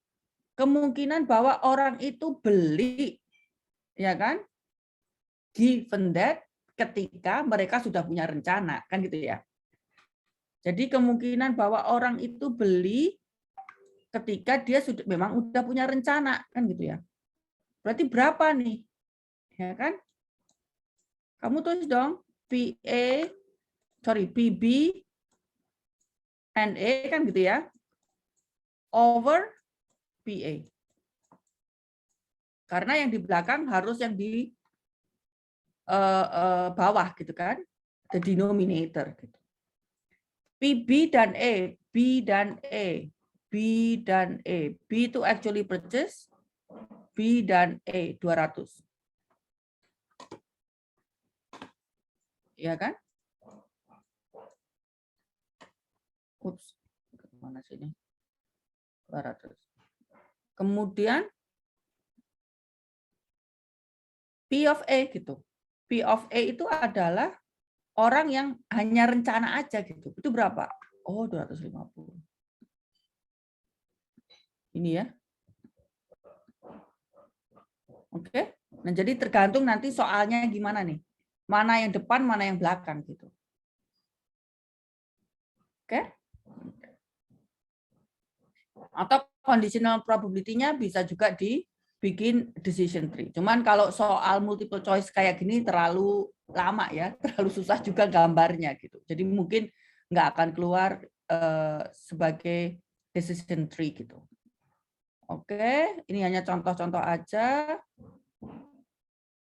kemungkinan bahwa orang itu beli, ya kan? Given that ketika mereka sudah punya rencana, kan gitu ya. Jadi kemungkinan bahwa orang itu beli ketika dia sudah memang udah punya rencana, kan gitu ya. Berarti berapa nih? Ya kan? Kamu tulis dong PB and A kan gitu ya. Over PA. Karena yang di belakang harus yang di bawah gitu kan. The denominator gitu. PB dan A, B dan A, B dan A. B itu actually purchase, B dan A 200. Ya kan? Ups, mana sini? 200. Kemudian P of A gitu. P of A itu adalah orang yang hanya rencana aja gitu. Itu berapa? Oh, 250. Ini ya. Oke. Nah, jadi tergantung nanti soalnya gimana nih. Mana yang depan, mana yang belakang gitu. Oke. Atau conditional probability-nya bisa juga dibikin decision tree. Cuman kalau soal multiple choice kayak gini terlalu lama ya, terlalu susah juga gambarnya gitu. Jadi mungkin nggak akan keluar sebagai decision tree gitu. Oke, ini hanya contoh-contoh aja.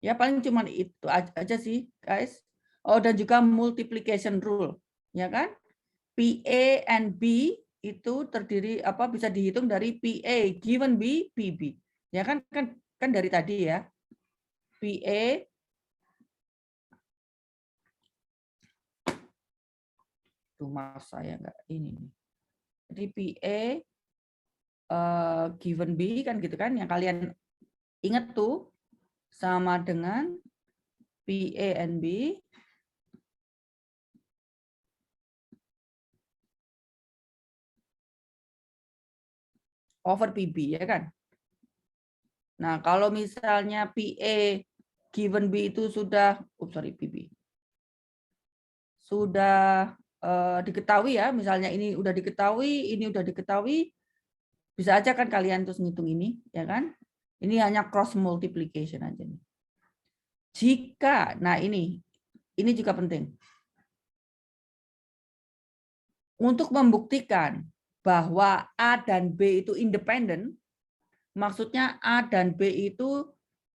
Ya paling cuman itu aja sih, guys. Oh, dan juga multiplication rule, ya kan? PA and B itu terdiri apa bisa dihitung dari PA given B PB. Ya kan dari tadi ya. PA tuh mas saya enggak ini nih. Jadi PA given B kan gitu kan yang kalian ingat tuh sama dengan PA and B over PB, ya kan? Nah, kalau misalnya PA given B itu sudah, PB, sudah diketahui ya, misalnya ini udah diketahui, bisa aja kan kalian terus ngitung ini, ya kan? Ini hanya cross multiplication aja nih. Jika, nah ini juga penting. Untuk membuktikan bahwa A dan B itu independen, maksudnya A dan B itu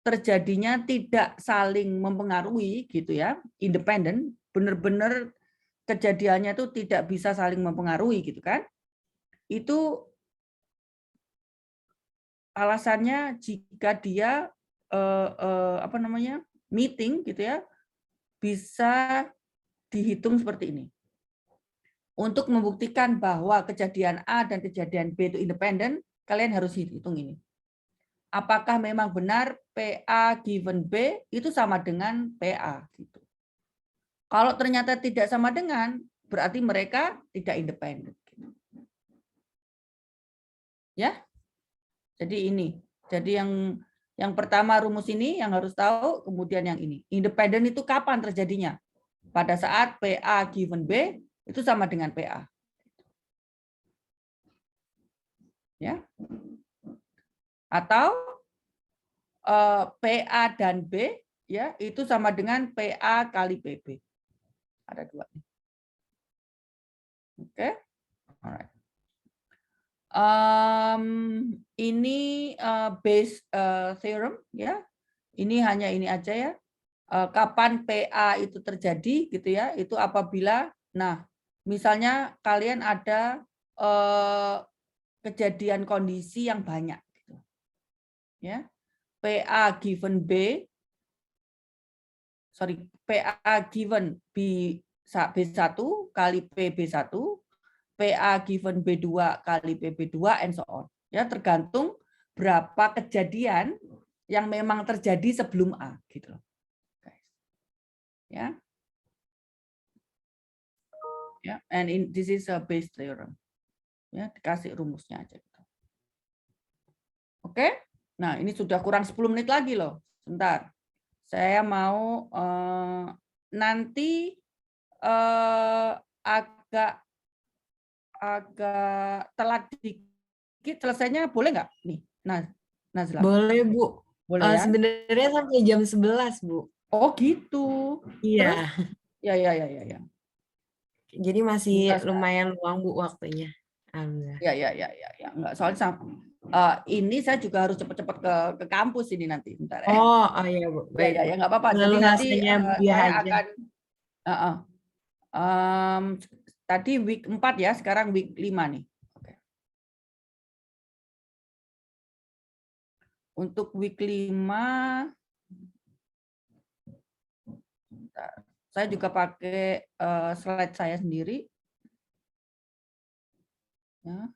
terjadinya tidak saling mempengaruhi gitu ya, independen, benar-benar kejadiannya itu tidak bisa saling mempengaruhi gitu kan. Itu alasannya jika dia meeting gitu ya, bisa dihitung seperti ini. Untuk membuktikan bahwa kejadian A dan kejadian B itu independen, kalian harus hitung ini. Apakah memang benar PA given B itu sama dengan PA gitu. Kalau ternyata tidak sama dengan, berarti mereka tidak independen. Ya. Jadi ini. Jadi yang pertama rumus ini yang harus tahu, kemudian yang ini. Independen itu kapan terjadinya? Pada saat PA given B itu sama dengan PA. Ya. Atau PA dan B ya itu sama dengan PA kali PB. Ada dua. Oke. Alright. Ini base theorem ya. Ini hanya ini aja ya. Kapan PA itu terjadi gitu ya? Itu apabila, nah, misalnya kalian ada kejadian kondisi yang banyak gitu. Ya. PA given PA given B1 kali PB1, PA given B2 kali PB2 and so on. Ya, tergantung berapa kejadian yang memang terjadi sebelum A gitu loh. Ya. Ya, and this is a base theorem. Ya, dikasih rumusnya aja gitu. Oke? Nah, ini sudah kurang 10 menit lagi loh. Sebentar. Saya mau nanti agak telat dikit, selesainya boleh nggak nih? Nah, Nazla. Boleh, Bu. Boleh ya? Sebenarnya sampai jam 11, Bu. Oh gitu. Iya. Terus? Ya. Jadi masih lumayan luang, Bu, waktunya. Ya. Enggak, soalnya ini saya juga harus cepat-cepat ke kampus ini nanti. Bentar ya. Oh iya, Bu. Baik, Ya, enggak apa-apa. Jadi lalu nanti biar saya aja. akan tadi week 4 ya, sekarang week 5 nih. Oke. Untuk week 5 saya juga pakai slide saya sendiri. Ya.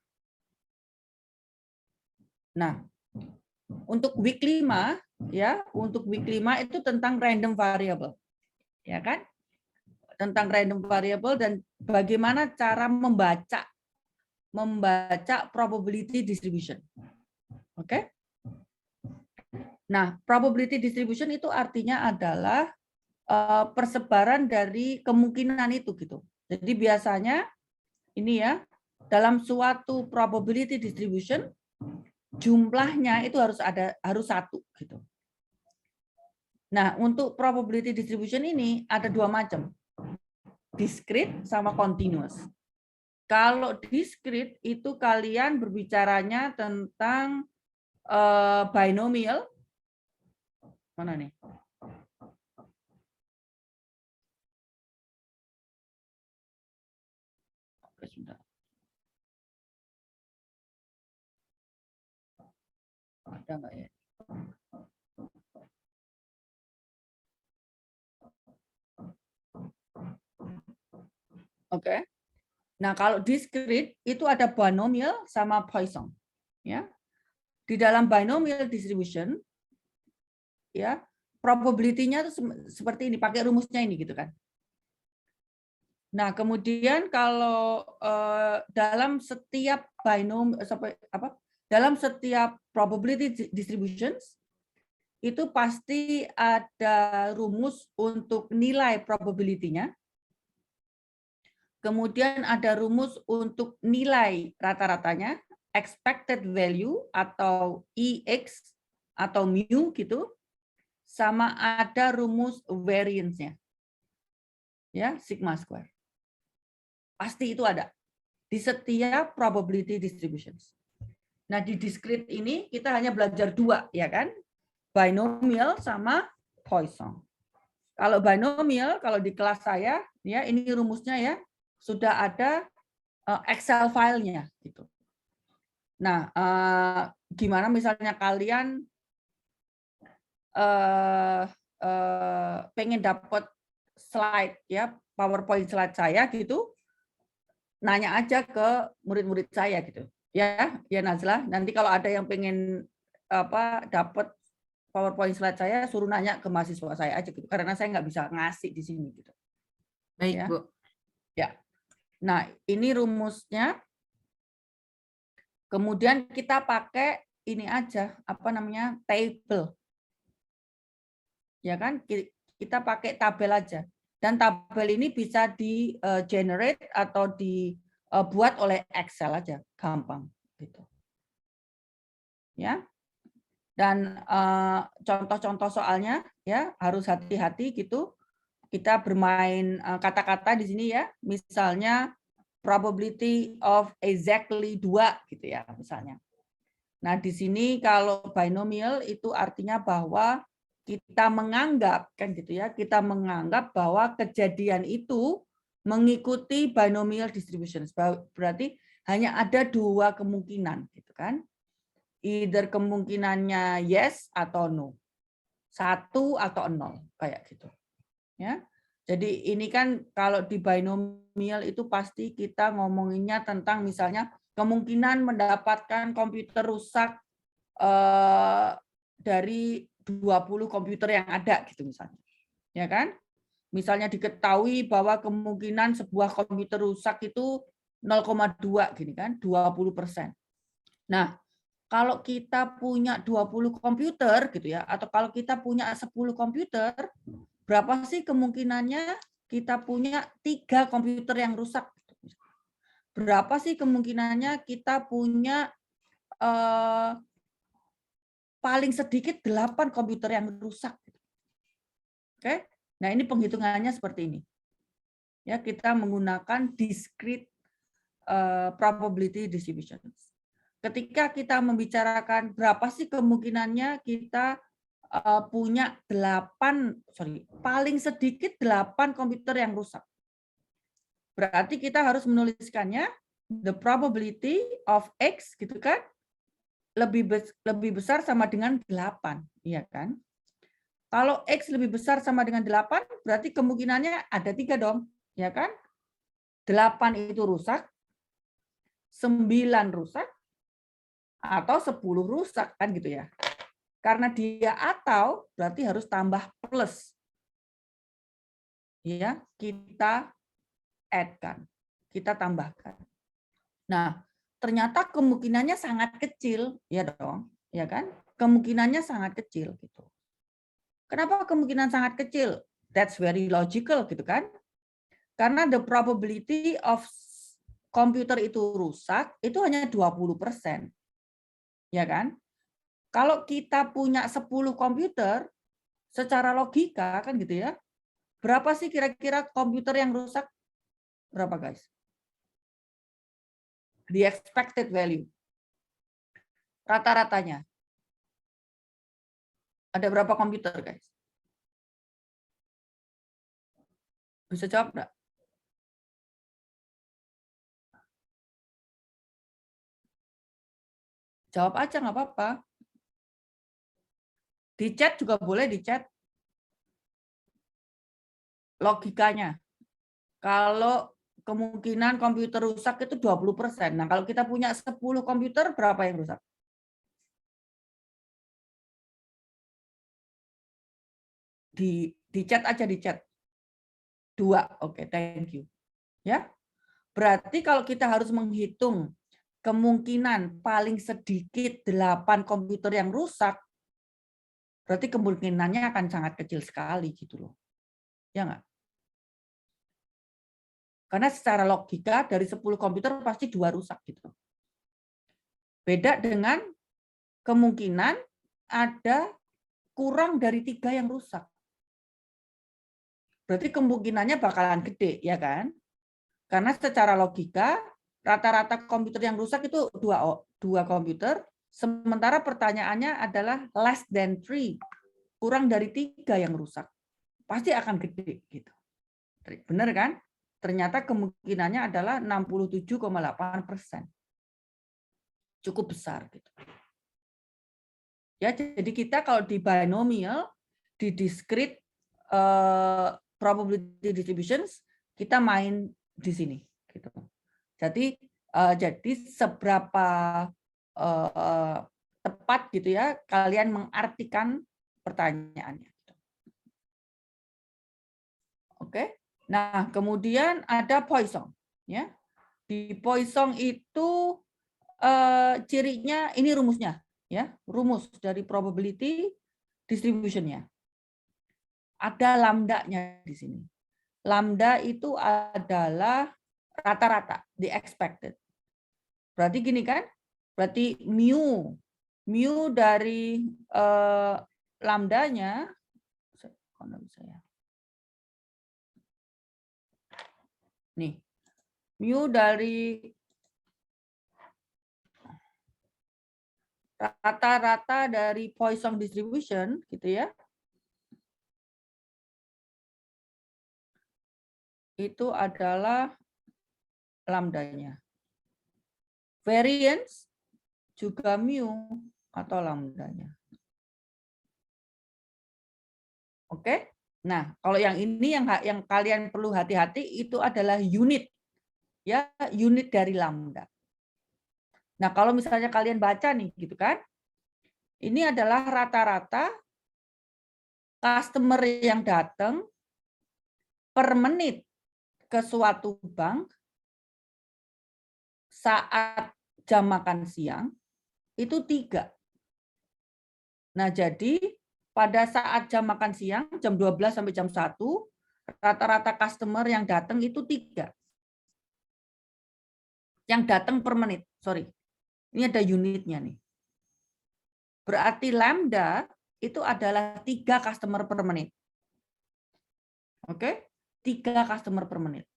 Nah, untuk week 5 ya, untuk week 5 itu tentang random variable. Ya kan? Tentang random variable dan bagaimana cara membaca probability distribution. Oke? Nah, probability distribution itu artinya adalah persebaran dari kemungkinan itu gitu. Jadi biasanya ini ya, dalam suatu probability distribution jumlahnya itu harus satu gitu. Nah, untuk probability distribution ini ada dua macam. Discrete sama continuous. Kalau discrete itu kalian berbicaranya tentang binomial. Mana nih? Oke, sudah. Ada nggak ya? Oke. Nah, kalau discrete itu ada binomial sama Poisson. Ya. Di dalam binomial distribution ya, probability-nya tuh seperti ini, pakai rumusnya ini gitu kan. Nah, kemudian kalau dalam setiap dalam setiap probability distributions itu pasti ada rumus untuk nilai probability-nya. Kemudian ada rumus untuk nilai rata-ratanya, expected value atau EX atau mu gitu, sama ada rumus variance-nya. Ya, sigma square. Pasti itu ada di setiap probability distributions. Nah, di discrete ini kita hanya belajar dua, ya kan? Binomial sama Poisson. Kalau binomial, kalau di kelas saya, ya ini rumusnya ya, sudah ada Excel filenya gitu. Nah, gimana misalnya kalian pengen dapat slide ya, PowerPoint slide saya gitu, nanya aja ke murid-murid saya gitu. Ya Nazla, nanti kalau ada yang pengen dapat PowerPoint slide saya, suruh nanya ke mahasiswa saya aja gitu, karena saya nggak bisa ngasih di sini gitu. Baik, ya. Bu. Ya. Nah, ini rumusnya. Kemudian kita pakai ini aja, table. Ya kan? Kita pakai tabel aja. Dan tabel ini bisa di generate atau dibuat oleh Excel aja, gampang gitu. Ya. Dan contoh-contoh soalnya ya harus hati-hati gitu. Kita bermain kata-kata di sini ya. Misalnya probability of exactly 2 gitu ya misalnya. Nah, di sini kalau binomial itu artinya bahwa kita menganggap kan gitu ya, kita menganggap bahwa kejadian itu mengikuti binomial distribution. Berarti hanya ada 2 kemungkinan gitu kan. Either kemungkinannya yes atau no. 1 atau 0 kayak gitu. Ya. Jadi ini kan kalau di binomial itu pasti kita ngomonginnya tentang misalnya kemungkinan mendapatkan komputer rusak dari 20 komputer yang ada gitu misalnya. Ya kan? Misalnya diketahui bahwa kemungkinan sebuah komputer rusak itu 0,2 gini kan, 20%. Nah, kalau kita punya 20 komputer gitu ya, atau kalau kita punya 10 komputer, berapa sih kemungkinannya kita punya 3 komputer yang rusak? Berapa sih kemungkinannya kita punya paling sedikit 8 komputer yang rusak? Oke, nah ini penghitungannya seperti ini. Ya, kita menggunakan discrete probability distribution. Ketika kita membicarakan berapa sih kemungkinannya kita punya paling sedikit 8 komputer yang rusak. Berarti kita harus menuliskannya the probability of X gitu kan lebih besar sama dengan 8, iya kan? Kalau X lebih besar sama dengan 8, berarti kemungkinannya ada 3 dong, ya kan? 8 itu rusak, 9 rusak, atau 10 rusak kan gitu ya. Karena dia atau berarti harus tambah plus. Ya, kita add-kan, kita tambahkan. Nah, ternyata kemungkinannya sangat kecil, ya dong, ya kan? Kemungkinannya sangat kecil gitu. Kenapa kemungkinan sangat kecil? That's very logical gitu kan? Karena the probability of komputer itu rusak itu hanya 20%. Ya kan? Kalau kita punya 10 komputer, secara logika kan gitu ya. Berapa sih kira-kira komputer yang rusak? Berapa guys? The expected value. Rata-ratanya. Ada berapa komputer guys? Bisa jawab enggak? Jawab aja nggak apa-apa. Di chat juga boleh di chat. Logikanya. Kalau kemungkinan komputer rusak itu 20%. Nah, kalau kita punya 10 komputer, berapa yang rusak? di chat aja, di chat. 2, oke, thank you. Ya, berarti kalau kita harus menghitung kemungkinan paling sedikit 8 komputer yang rusak, berarti kemungkinannya akan sangat kecil sekali gitu loh. Ya nggak? Karena secara logika dari 10 komputer pasti 2 rusak gitu. Beda dengan kemungkinan ada kurang dari 3 yang rusak. Berarti kemungkinannya bakalan gede, ya kan? Karena secara logika rata-rata komputer yang rusak itu 2 komputer, sementara pertanyaannya adalah less than 3, kurang dari 3 yang rusak. Pasti akan gede gitu. Benar kan? Ternyata kemungkinannya adalah 67,8%. Cukup besar gitu. Ya, jadi kita kalau di binomial, di discrete probability distributions, kita main di sini gitu. Jadi seberapa tepat gitu ya kalian mengartikan pertanyaannya. Oke. Nah, kemudian ada Poisson ya. Di Poisson itu cirinya ini rumusnya ya, rumus dari probability distribution-nya. Ada lambda-nya di sini. Lambda itu adalah rata-rata, the expected. Berarti gini kan? Berarti mu dari lambdanya, nih, mu dari rata-rata dari Poisson distribution, gitu ya, itu adalah lambdanya. Variance juga mu atau lambdanya. Oke? Nah, kalau yang ini yang kalian perlu hati-hati itu adalah unit. Ya, unit dari lambda. Nah, kalau misalnya kalian baca nih gitu kan. Ini adalah rata-rata customer yang datang per menit ke suatu bank saat jam makan siang itu 3. Nah, jadi pada saat jam makan siang, jam 12 sampai jam 1, rata-rata customer yang datang itu 3. Yang datang per menit, sorry. Ini ada unitnya nih. Berarti lambda itu adalah 3 customer per menit. Oke? 3 customer per menit.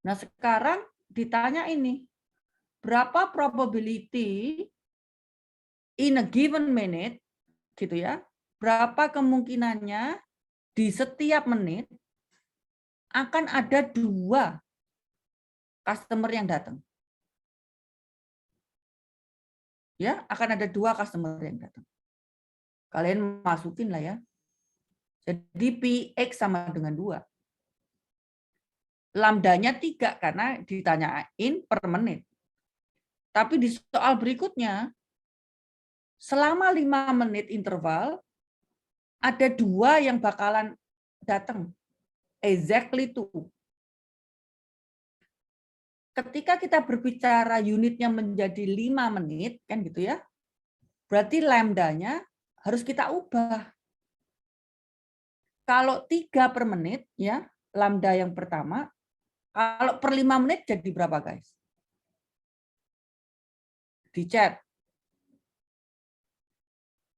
Nah, sekarang ditanya ini, berapa probability in a given minute, gitu ya, berapa kemungkinannya di setiap menit akan ada 2 customer yang datang. Ya, akan ada 2 customer yang datang. Kalian masukin lah ya. Jadi Px sama dengan 2. Lambdanya 3 karena ditanyain per menit. Tapi di soal berikutnya, selama 5 menit interval, ada 2 yang bakalan datang. Exactly 2. Ketika kita berbicara unitnya menjadi 5 menit, kan gitu ya, berarti lambdanya harus kita ubah. Kalau 3 per menit, ya lambda yang pertama, kalau per 5 menit jadi berapa, guys? Di chat.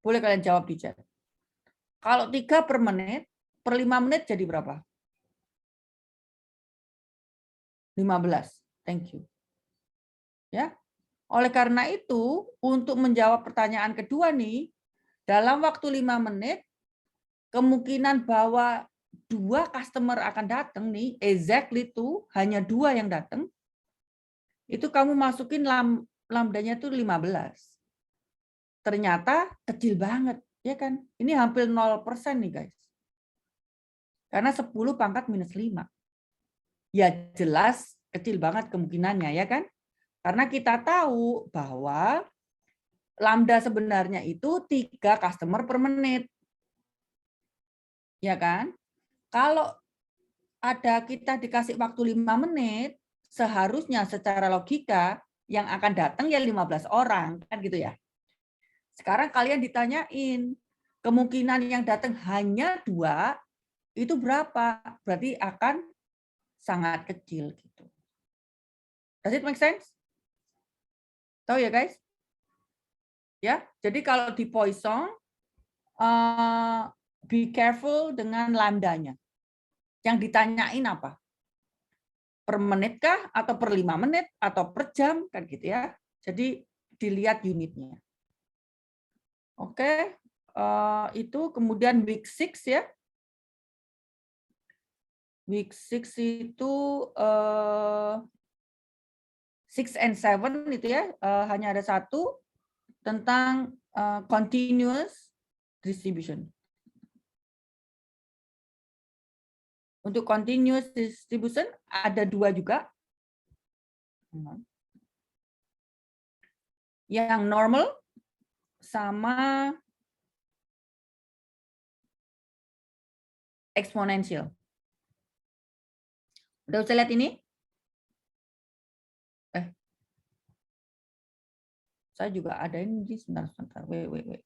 Boleh kalian jawab di chat. Kalau 3 per menit, per 5 menit jadi berapa? 15. Thank you. Ya. Oleh karena itu, untuk menjawab pertanyaan kedua nih, dalam waktu 5 menit, kemungkinan bahwa 2 customer akan datang nih, exactly itu, hanya 2 yang datang, itu kamu masukin lambdanya itu 15. Ternyata kecil banget, ya kan? Ini hampir 0% nih, guys. Karena 10 pangkat minus 5. Ya jelas kecil banget kemungkinannya, ya kan? Karena kita tahu bahwa lambda sebenarnya itu 3 customer per menit. Ya kan? Kalau ada kita dikasih waktu 5 menit, seharusnya secara logika yang akan datang ya 15 orang, kan gitu ya. Sekarang kalian ditanyain, kemungkinan yang datang hanya 2, itu berapa? Berarti akan sangat kecil gitu. Does it make sense? Tahu ya guys? Ya, jadi kalau di Poisson, be careful dengan lambdanya. Yang ditanyain apa? Per menit kah? Atau per 5 menit? Atau per jam? Kan gitu ya. Jadi dilihat unitnya. Oke, itu kemudian week 6 ya. Week 6 itu 6 and 7 itu ya, hanya ada satu tentang continuous distribution. Untuk continuous distribution ada 2 juga. Yang normal sama eksponensial. Udah bisa lihat ini? Saya juga ada ini, sebentar. Wait.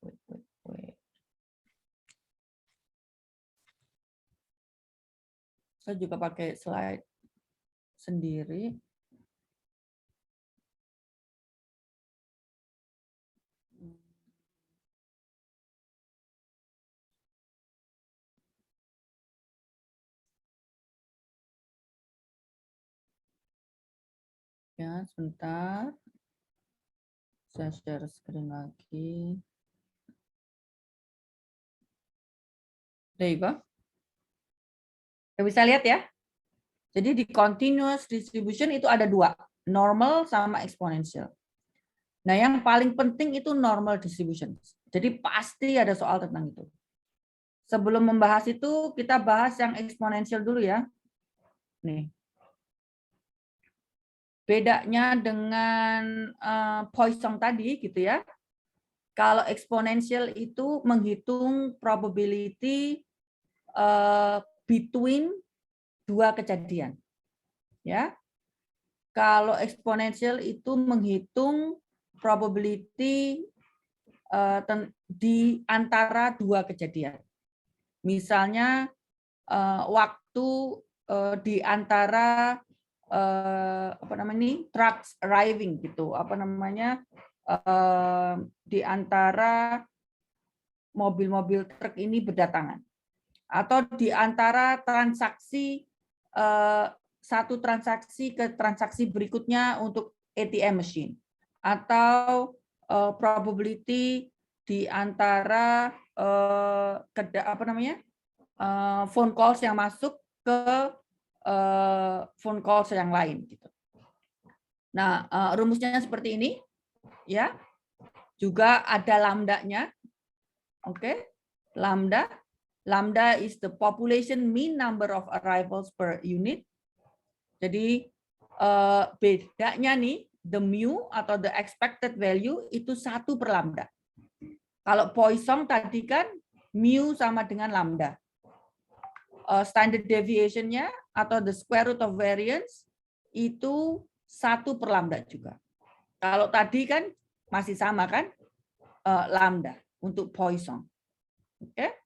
Saya juga pakai slide sendiri. Ya, sebentar. Saya share screen lagi. There you go. Bisa lihat ya. Jadi di continuous distribution itu ada 2, normal sama exponential. Nah, yang paling penting itu normal distribution. Jadi pasti ada soal tentang itu. Sebelum membahas itu, kita bahas yang eksponensial dulu ya. Nih. Bedanya dengan Poisson tadi gitu ya. Kalau eksponensial itu menghitung probability between 2 kejadian. Ya. Kalau eksponensial itu menghitung probability di antara 2 kejadian. Misalnya waktu di antara trucks arriving gitu, di antara mobil-mobil truk ini berdatangan, atau di antara transaksi satu transaksi ke transaksi berikutnya untuk ATM machine, atau probability di antara phone calls yang masuk ke phone calls yang lain gitu. Nah, rumusnya seperti ini ya. Juga ada lambdanya. Oke. Lambda is the population mean number of arrivals per unit. Jadi bedanya nih, the mu atau the expected value itu 1 per lambda. Kalau Poisson tadi kan mu sama dengan lambda. Standard deviation-nya atau the square root of variance itu 1 per lambda juga. Kalau tadi kan masih sama kan, lambda untuk Poisson. Oke.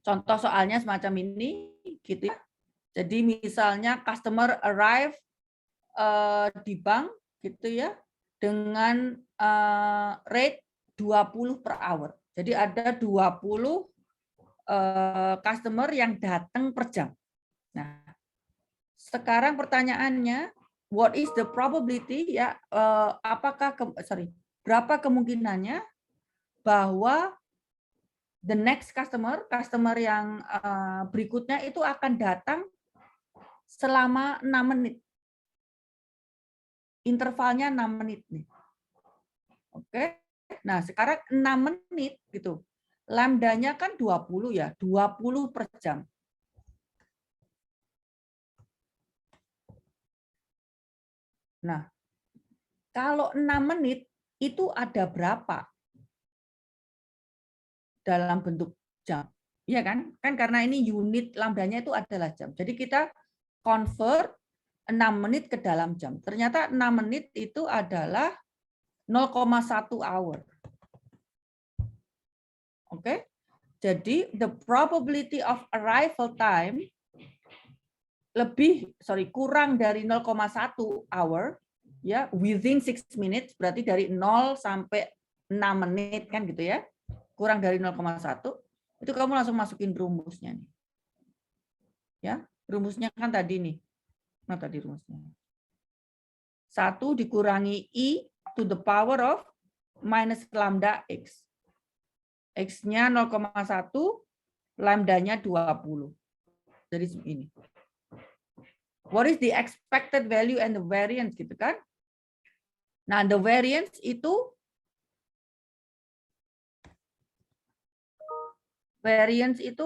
Contoh soalnya semacam ini gitu ya. Jadi misalnya customer arrive di bank gitu ya dengan rate 20 per hour. Jadi ada 20 customer yang datang per jam. Nah, sekarang pertanyaannya, what is the probability ya? Berapa kemungkinannya bahwa the next customer yang berikutnya itu akan datang selama 6 menit. Intervalnya 6 menit nih. Oke. Nah, sekarang 6 menit gitu. Lambdanya kan 20 ya, 20 per jam. Nah, kalau 6 menit itu ada berapa dalam bentuk jam? Iya kan? Kan karena ini unit lambdanya itu adalah jam. Jadi kita convert 6 menit ke dalam jam. Ternyata 6 menit itu adalah 0,1 hour. Oke? Jadi the probability of arrival time kurang dari 0,1 hour ya, within 6 minutes, berarti dari 0 sampai 6 menit kan gitu ya. Kurang dari 0,1, itu kamu langsung masukin rumusnya nih. Ya, rumusnya kan tadi nih. Nah, tadi rumusnya. 1 dikurangi I to the power of minus lambda X. X-nya 0,1, lambdanya 20. Jadi ini. What is the expected value and the variance gitu kan? Nah, the variance itu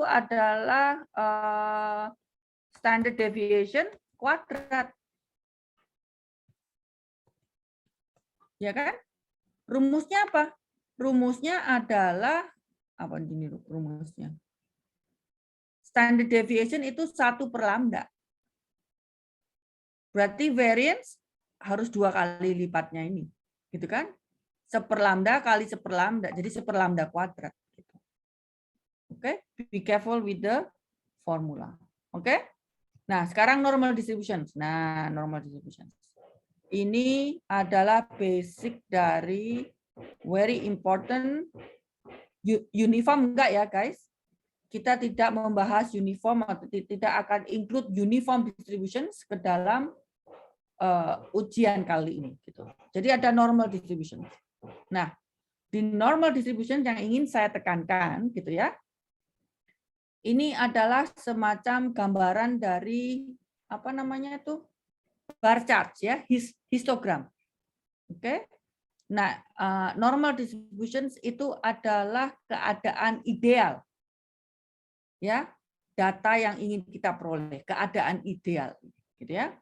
adalah standard deviation kuadrat. Ya kan? Rumusnya apa? Rumusnya adalah apa ini rumusnya? Standard deviation itu 1 per lambda. Berarti variance harus 2 kali lipatnya ini. Gitu kan? 1 per lambda kali 1 per lambda. Jadi 1 per lambda kuadrat. Gitu. Oke? Be careful with the formula. Oke? Nah, sekarang normal distribution. Nah, normal distribution. Ini adalah basic dari very important uniform enggak ya, guys? Kita tidak membahas uniform atau tidak akan include uniform distributions ke dalam ujian kali ini gitu. Jadi ada normal distribution. Nah, di normal distribution yang ingin saya tekankan gitu ya. Ini adalah semacam gambaran dari apa namanya itu? Bar chart ya, histogram. Oke. Nah, normal distributions itu adalah keadaan ideal. Ya, data yang ingin kita peroleh, keadaan ideal gitu ya.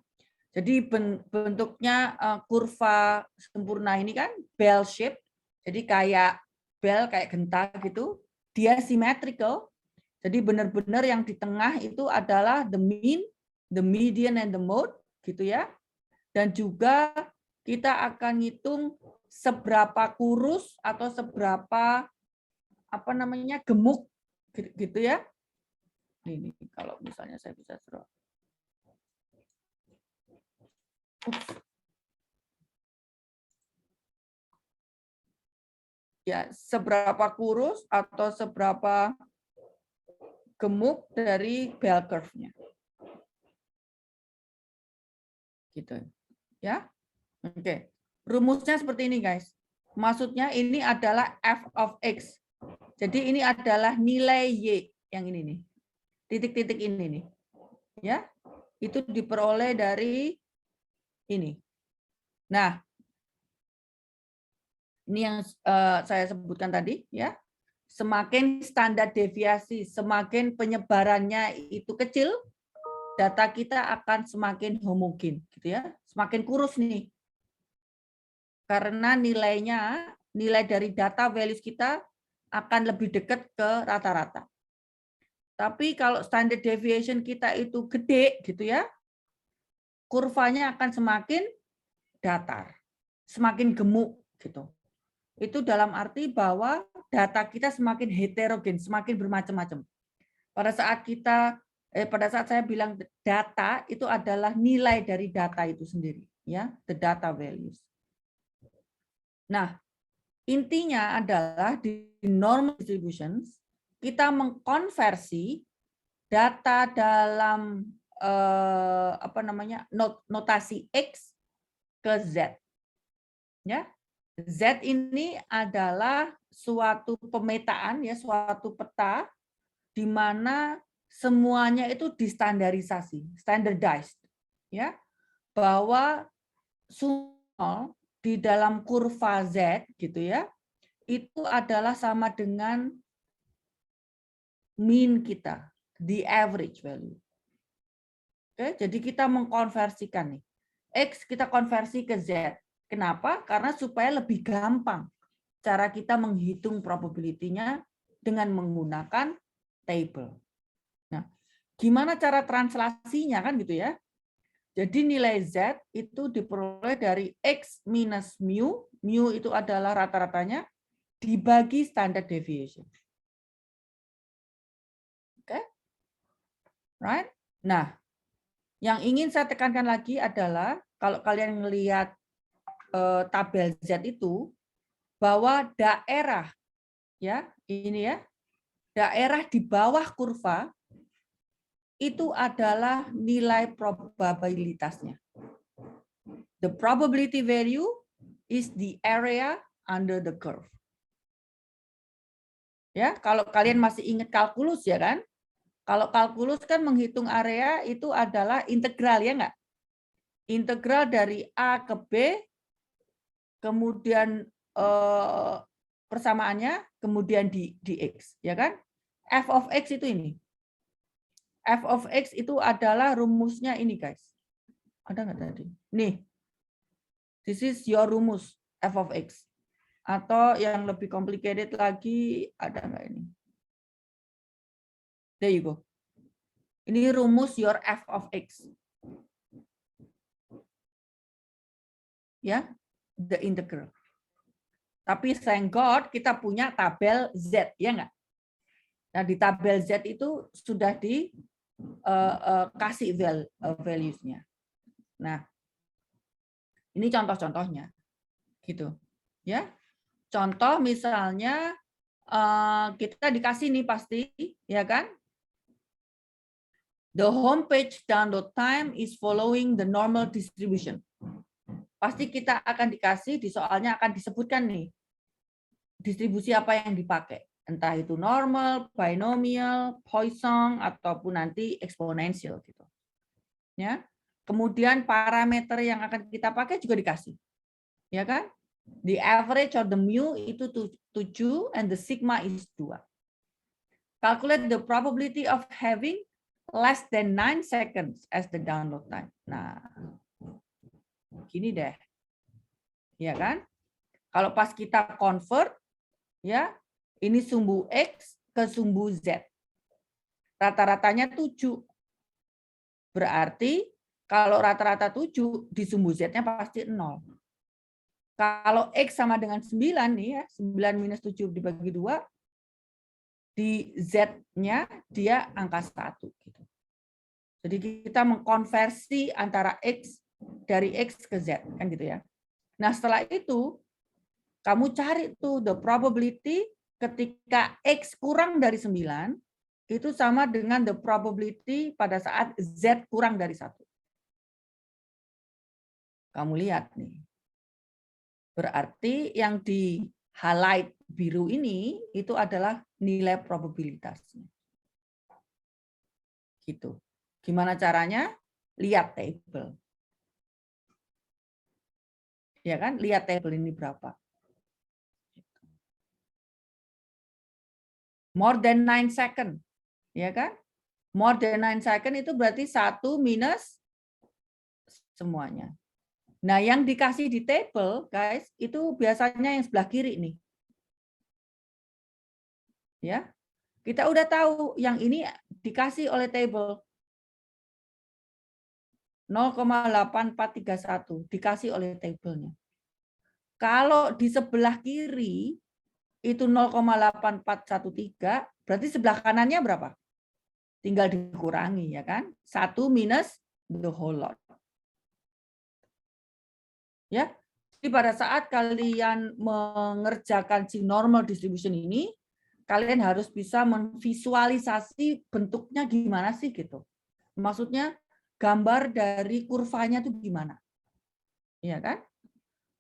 Jadi bentuknya kurva sempurna ini kan bell shape. Jadi kayak bell kayak genta gitu. Dia symmetrical. Jadi benar-benar yang di tengah itu adalah the mean, the median and the mode gitu ya. Dan juga kita akan ngitung seberapa kurus atau seberapa apa namanya gemuk gitu ya. Ini kalau misalnya saya bisa scroll. Ya, seberapa kurus atau seberapa gemuk dari bell curve-nya. Gitu. Ya. Oke. Rumusnya seperti ini, guys. Maksudnya ini adalah f of x. Jadi ini adalah nilai y yang ini nih. Titik-titik ini nih. Ya. Itu diperoleh dari ini. Nah, ini yang saya sebutkan tadi ya. Semakin standar deviasi, semakin penyebarannya itu kecil, data kita akan semakin homogen gitu ya. Semakin kurus nih. Karena nilai dari data values kita akan lebih dekat ke rata-rata. Tapi kalau standard deviation kita itu gede gitu ya, kurvanya akan semakin datar, semakin gemuk gitu. Itu dalam arti bahwa data kita semakin heterogen, semakin bermacam-macam. Pada saat saya bilang data itu adalah nilai dari data itu sendiri, ya, the data values. Nah, intinya adalah di normal distributions kita mengkonversi data dalam notasi X ke Z. Ya. Z ini adalah suatu pemetaan ya, suatu peta di mana semuanya itu distandarisasi, standardized ya. Bahwa sumol di dalam kurva Z gitu ya, itu adalah sama dengan mean kita, the average value. Oke, jadi kita mengkonversikan nih. X kita konversi ke Z. Kenapa? Karena supaya lebih gampang cara kita menghitung probability-nya dengan menggunakan table. Nah, gimana cara translasinya kan gitu ya? Jadi nilai Z itu diperoleh dari X minus mu, mu itu adalah rata-ratanya, dibagi standard deviation. Oke? Right? Nah, yang ingin saya tekankan lagi adalah kalau kalian melihat tabel Z itu, bahwa daerah, ya ini ya, daerah di bawah kurva itu adalah nilai probabilitasnya. The probability value is the area under the curve. Ya, kalau kalian masih ingat kalkulus ya kan? Kalau kalkulus kan menghitung area itu adalah integral ya enggak? Integral dari A ke B, kemudian persamaannya, kemudian di X, ya kan? F of X itu ini. F of X itu adalah rumusnya ini guys. Ada nggak tadi? Nih, this is your rumus F of X. Atau yang lebih complicated lagi, ada nggak ini? There you go. Ini rumus your F of X. Ya, the integral. Tapi thank God kita punya tabel Z, ya nggak? Nah, di tabel Z itu sudah dikasih values-nya. Nah, ini contoh-contohnya. Gitu. Ya. Contoh misalnya kita dikasih nih pasti, ya kan? The homepage download time is following the normal distribution. Pasti kita akan dikasih, di soalnya akan disebutkan nih, distribusi apa yang dipakai. Entah itu normal, binomial, Poisson, ataupun nanti eksponensial gitu. Ya. Kemudian parameter yang akan kita pakai juga dikasih. Ya kan? The average or the mu itu 7 and the sigma is 2. Calculate the probability of having less than 9 seconds as the download time. Nah, gini deh. Ya kan? Kalau pas kita convert, ya, ini sumbu X ke sumbu Z. Rata-ratanya 7. Berarti kalau rata-rata 7, di sumbu Z-nya pasti 0. Kalau X sama dengan 9 nih ya, 9 minus 7 dibagi 2, di Z-nya dia angka 1. Gitu. Jadi kita mengkonversi antara X dari X ke Z, kan gitu ya. Nah setelah itu, kamu cari tuh the probability ketika X kurang dari 9, itu sama dengan the probability pada saat Z kurang dari 1. Kamu lihat nih. Berarti yang di highlight biru ini itu adalah nilai probabilitasnya. Gitu. Gimana caranya? Lihat table. Ya kan? Lihat table ini berapa. More than 9 second. Ya kan? More than 9 second itu berarti 1 minus semuanya. Nah, yang dikasih di table, guys, itu biasanya yang sebelah kiri nih. Ya. Kita udah tahu yang ini dikasih oleh table 0,8431 dikasih oleh tabelnya. Kalau di sebelah kiri itu 0,8413, berarti sebelah kanannya berapa? Tinggal dikurangi ya kan? 1 minus the whole lot. Ya. Jadi pada saat kalian mengerjakan si normal distribution ini, kalian harus bisa memvisualisasi bentuknya gimana sih gitu. Maksudnya gambar dari kurvanya itu gimana. Iya kan?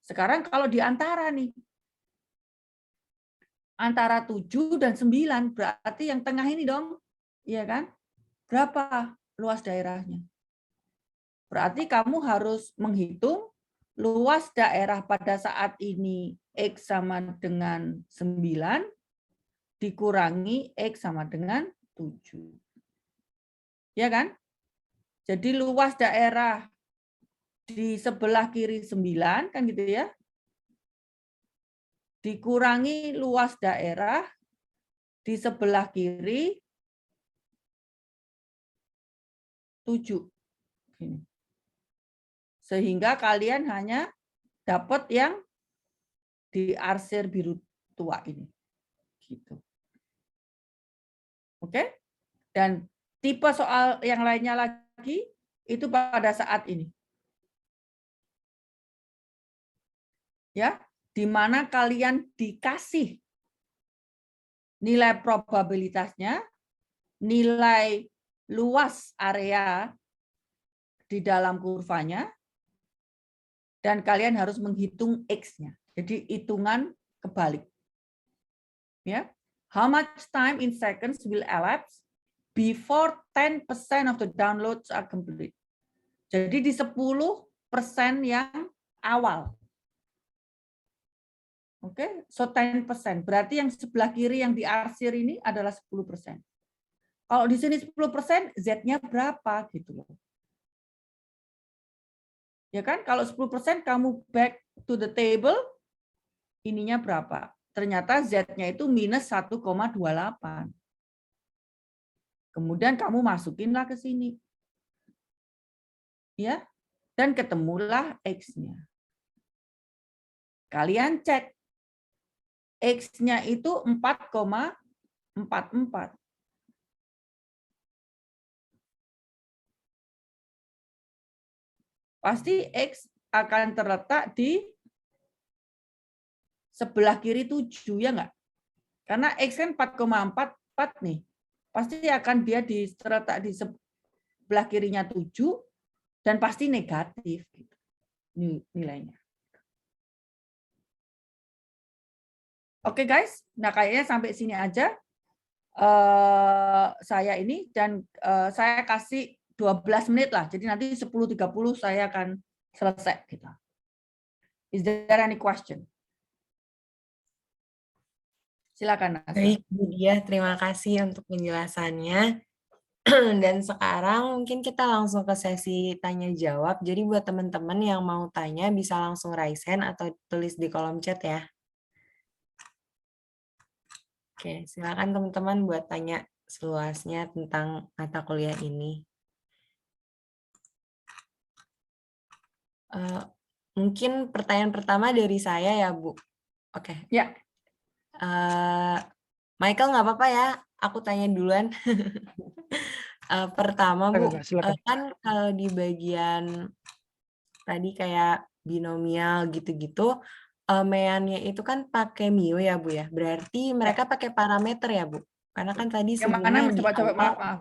Sekarang kalau di antara nih, antara 7 dan 9, berarti yang tengah ini dong. Iya kan? Berapa luas daerahnya? Berarti kamu harus menghitung luas daerah pada saat ini X sama dengan 9 dikurangi X sama dengan 7. Ya kan? Jadi luas daerah di sebelah kiri 9, kan gitu ya. Dikurangi luas daerah di sebelah kiri Gini. Sehingga kalian hanya dapat yang diarsir biru tua ini. Gitu. Oke? Dan tipe soal yang lainnya lagi itu pada saat ini. Ya, di mana kalian dikasih nilai probabilitasnya, nilai luas area di dalam kurvanya, dan kalian harus menghitung X-nya. Jadi hitungan kebalik. Ya. How much time in seconds will elapse before 10% of the downloads are complete. Jadi di 10% yang awal. Oke, so 10%. Berarti yang sebelah kiri yang diarsir ini adalah 10%. Kalau di sini 10%, Z-nya berapa gitu loh. Ya kan? Kalau 10% kamu back to the table, ininya berapa? Ternyata Z-nya itu minus 1,28. Kemudian kamu masukinlah ke sini. Ya. Dan ketemulah X-nya. Kalian cek. X-nya itu 4,44. Pasti X akan terletak di sebelah kiri 7, ya enggak? Karena X kan 4,44 nih. Pasti akan dia terletak di sebelah kirinya 7 dan pasti negatif gitu, nilainya. Oke guys, nah kayaknya sampai sini aja saya ini, dan saya kasih 12 menit lah. Jadi nanti 10.30 saya akan selesai gitu. Is there any question? Silakan. Baik, Bu Dia, terima kasih untuk penjelasannya. Dan sekarang mungkin kita langsung ke sesi tanya jawab. Jadi buat teman-teman yang mau tanya bisa langsung raise hand atau tulis di kolom chat ya. Oke, silakan teman-teman buat tanya seluasnya tentang mata kuliah ini. Mungkin pertanyaan pertama dari saya ya, Bu. Oke. Ya. Michael nggak apa-apa ya, aku tanya duluan. Pertama, Bu, kan kalau di bagian tadi kayak binomial gitu-gitu, meannya itu kan pakai mu ya, Bu ya. Berarti mereka pakai parameter ya, Bu? Karena kan tadi sebelumnya yang mana? Coba maaf.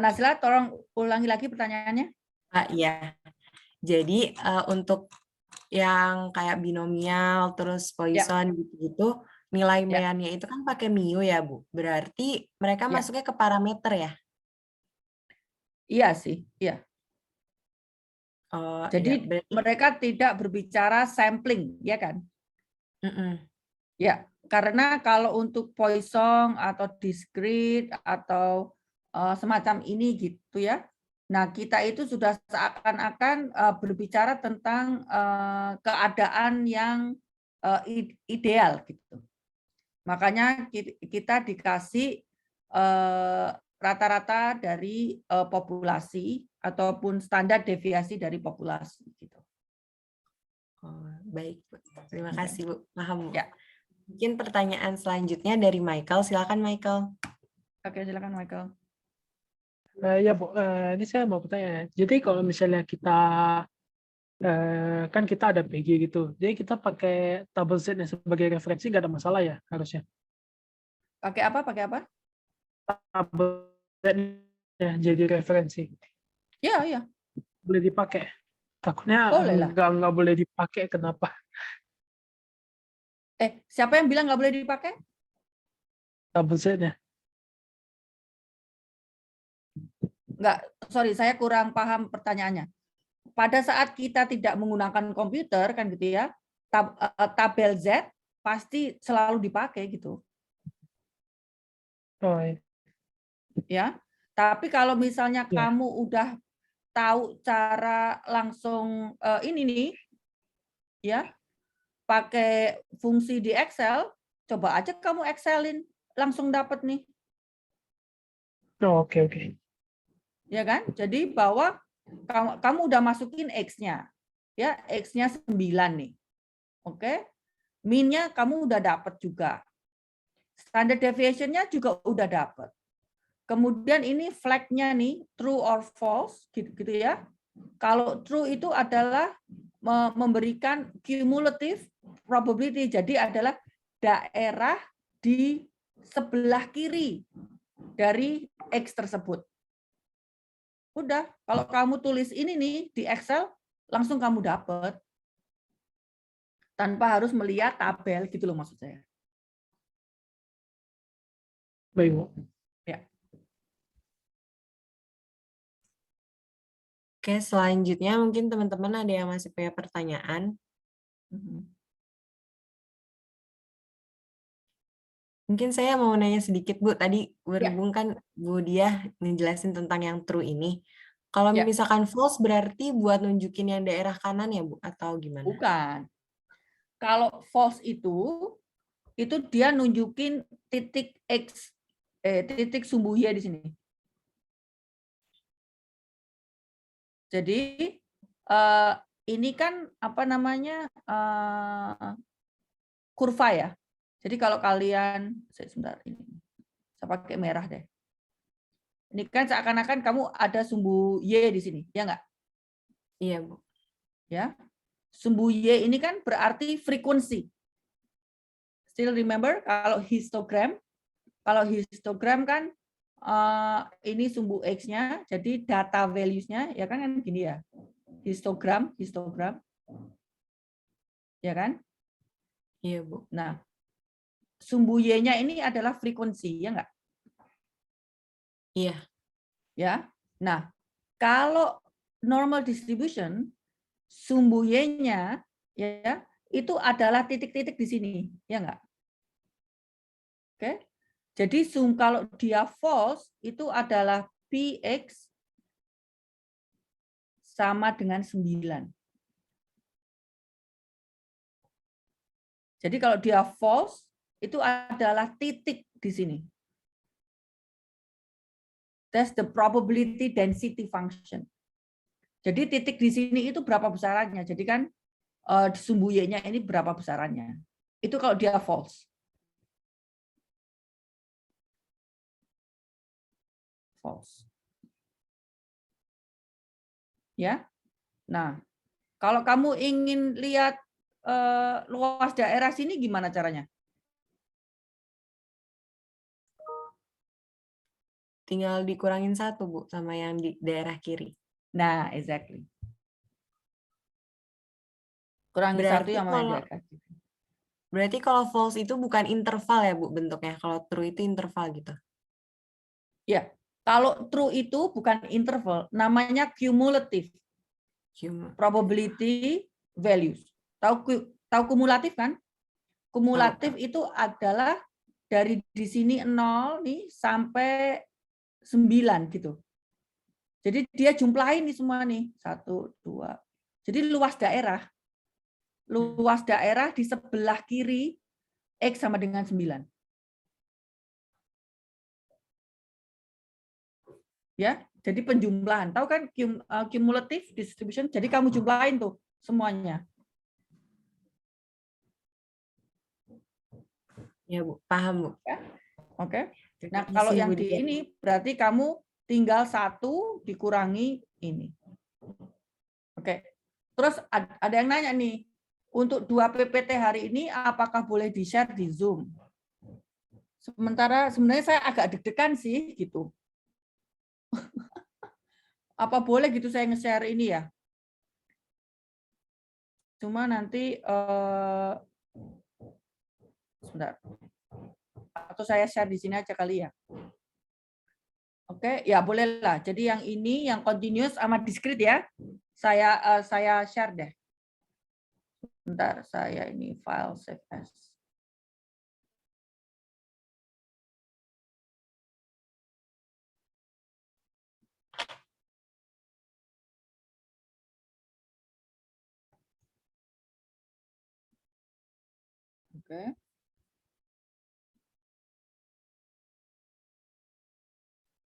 Nazila, tolong ulangi lagi pertanyaannya. Iya. Jadi untuk yang kayak binomial terus Poisson gitu-gitu, nilai meannya itu kan pakai mu ya, Bu. Berarti mereka masuknya ke parameter ya? Iya sih, iya. Jadi mereka tidak berbicara sampling, ya kan? Ya, karena kalau untuk Poisson atau discrete atau semacam ini gitu ya. Nah, kita itu sudah seakan-akan berbicara tentang keadaan yang ideal gitu. Makanya kita dikasih rata-rata dari populasi ataupun standar deviasi dari populasi gitu. Oh, baik, Bu. Terima kasih, Bu. Paham, Bu. Ya. Mungkin pertanyaan selanjutnya dari Michael. Silakan, Michael. Oke, silakan Michael. Ya, Bu. Ini saya mau bertanya. Jadi kalau misalnya kita kan kita ada PG gitu, jadi kita pakai tabel Z sebagai referensi nggak ada masalah ya harusnya? Pakai apa? Pakai apa? Tabel Z ya jadi referensi. Ya, ya. Boleh dipakai. Takutnya nggak boleh dipakai. Kenapa? Siapa yang bilang nggak boleh dipakai? Tabel Z-nya. Nggak, sorry, saya kurang paham pertanyaannya. Pada saat kita tidak menggunakan komputer, kan gitu ya, tabel Z pasti selalu dipakai gitu. Oh, iya. Ya, tapi kalau misalnya kamu udah tahu cara langsung ini nih, ya, pakai fungsi di Excel, coba aja kamu Excelin, langsung dapat nih. Oh, oke. Ya kan? Jadi bahwa kamu udah masukin X-nya. Ya, X-nya 9 nih. Oke. Min-nya kamu udah dapat juga. Standard deviation-nya juga udah dapat. Kemudian ini flag-nya nih, true or false, gitu ya. Kalau true itu adalah memberikan cumulative probability, jadi adalah daerah di sebelah kiri dari X tersebut. Udah, kalau kamu tulis ini nih di Excel, langsung kamu dapat. Tanpa harus melihat tabel, gitu loh maksud saya. Baik, Bu. Ya. Oke, selanjutnya mungkin teman-teman ada yang masih punya pertanyaan. Mungkin saya mau nanya sedikit, Bu. Tadi berhubung kan Bu Diah ngejelasin tentang yang true ini. Kalau Ya. misalkan false berarti buat nunjukin yang daerah kanan ya, Bu? Atau gimana? Bukan. Kalau false itu dia nunjukin titik X, titik sumbu Y di sini. Jadi ini kan apa namanya kurva ya. Jadi kalau kalian, sebentar ini, saya pakai merah deh. Ini kan seakan-akan kamu ada sumbu Y di sini, ya nggak? Iya, Bu. Ya, sumbu Y ini kan berarti frekuensi. Still remember kalau histogram kan ini sumbu X-nya, jadi data values-nya ya kan gini ya. Histogram, ya kan? Iya, Bu. Nah, sumbu Y-nya ini adalah frekuensi, ya enggak? Iya. Ya. Nah, kalau normal distribution, sumbu Y-nya ya itu adalah titik-titik di sini, ya enggak? Oke. Jadi kalau dia false itu adalah Px sama dengan 9. Jadi kalau dia false itu adalah titik di sini. That's the probability density function. Jadi titik di sini itu berapa besarannya? Jadi kan sumbu Y-nya ini berapa besarannya? Itu kalau dia false. False. Ya. Nah, kalau kamu ingin lihat luas daerah sini gimana caranya? Tinggal dikurangin 1, Bu, sama yang di daerah kiri. Nah, exactly. Kurangi 1 Berarti yang mana kalau daerah kiri. Berarti kalau false itu bukan interval ya, Bu, bentuknya. Kalau true itu interval gitu. Ya, kalau true itu bukan interval, namanya cumulative probability values. Tahu kumulatif kan? Kumulatif itu adalah dari di sini 0 nih sampai 9 gitu. Jadi dia jumlahin nih semua nih. 1, 2. Jadi luas daerah. Luas daerah di sebelah kiri X sama dengan 9. Ya, jadi penjumlahan. Tahu kan cumulative distribution? Jadi kamu jumlahin tuh semuanya. Ya, Bu. Paham, Bu. Ya. Oke. Nah, Terima kalau kasih, yang Bu di Diah. ini berarti kamu tinggal 1 dikurangi ini. Oke. Terus ada yang nanya nih, untuk 2 PPT hari ini apakah boleh di-share di Zoom? Sementara sebenarnya saya agak deg-degan sih gitu. Apa boleh gitu saya nge-share ini ya? Cuma nanti sebentar. Atau saya share di sini aja kali ya. Oke, ya bolehlah. Jadi yang ini yang continuous sama discrete ya. Saya share deh. Bentar, saya ini file save as. Oke.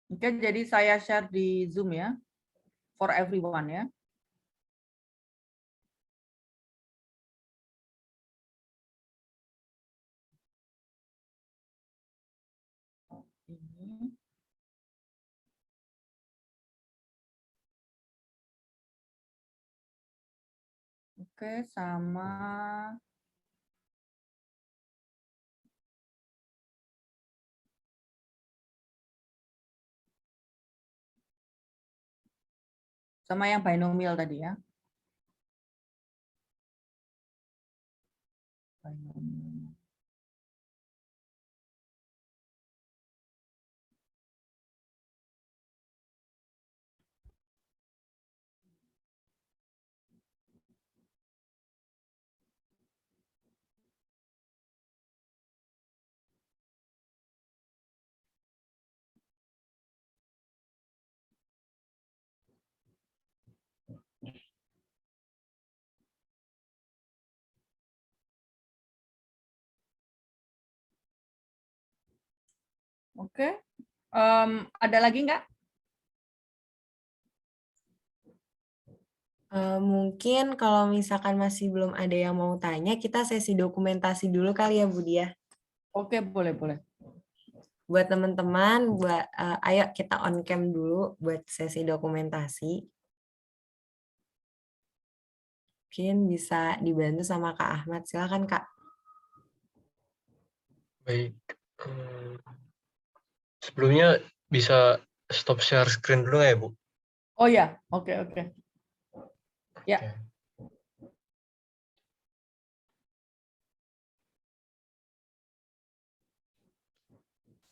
Oke. Oke, jadi saya share di Zoom ya, for everyone ya. Ini. Oke, sama yang binomial tadi ya. Binomial. Oke, ada lagi nggak? Mungkin kalau misalkan masih belum ada yang mau tanya, kita sesi dokumentasi dulu kali ya Bu Dia. Oke, boleh. Buat teman-teman, ayo kita on cam dulu buat sesi dokumentasi. Mungkin bisa dibantu sama Kak Ahmad. Silakan Kak. Baik. Sebelumnya bisa stop share screen dulu nggak ya, Bu? Oh ya, oke. Ya. Oke.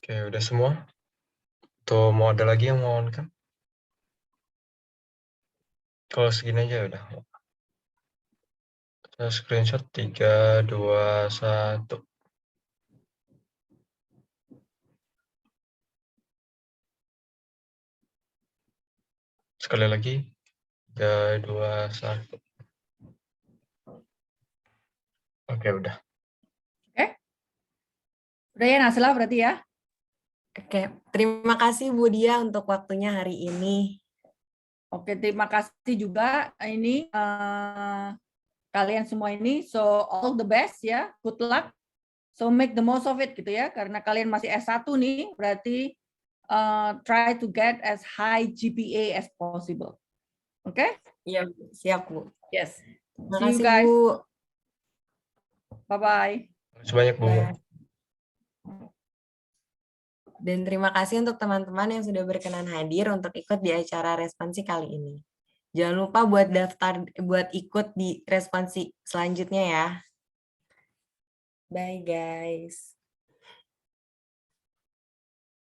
Oke, udah semua? Atau mau ada lagi yang mau on cam? Kalau segini aja udah. Kita screenshot 3, 2, 1. Sekali lagi. 3, 2, 1. Oke, udah. Udah ya Nasla berarti ya? Oke, terima kasih Bu Dia untuk waktunya hari ini. Oke, terima kasih juga ini kalian semua ini. So all the best ya, good luck. So make the most of it gitu ya, karena kalian masih S1 nih, berarti try to get as high GPA as possible. Oke? Iya, siap Bu. Yes. Terima See you kasih guys. Bu. Bye-bye. Sebanyak, Bu. Bye. Dan terima kasih untuk teman-teman yang sudah berkenan hadir untuk ikut di acara responsi kali ini. Jangan lupa buat ikut di responsi selanjutnya ya. Bye guys.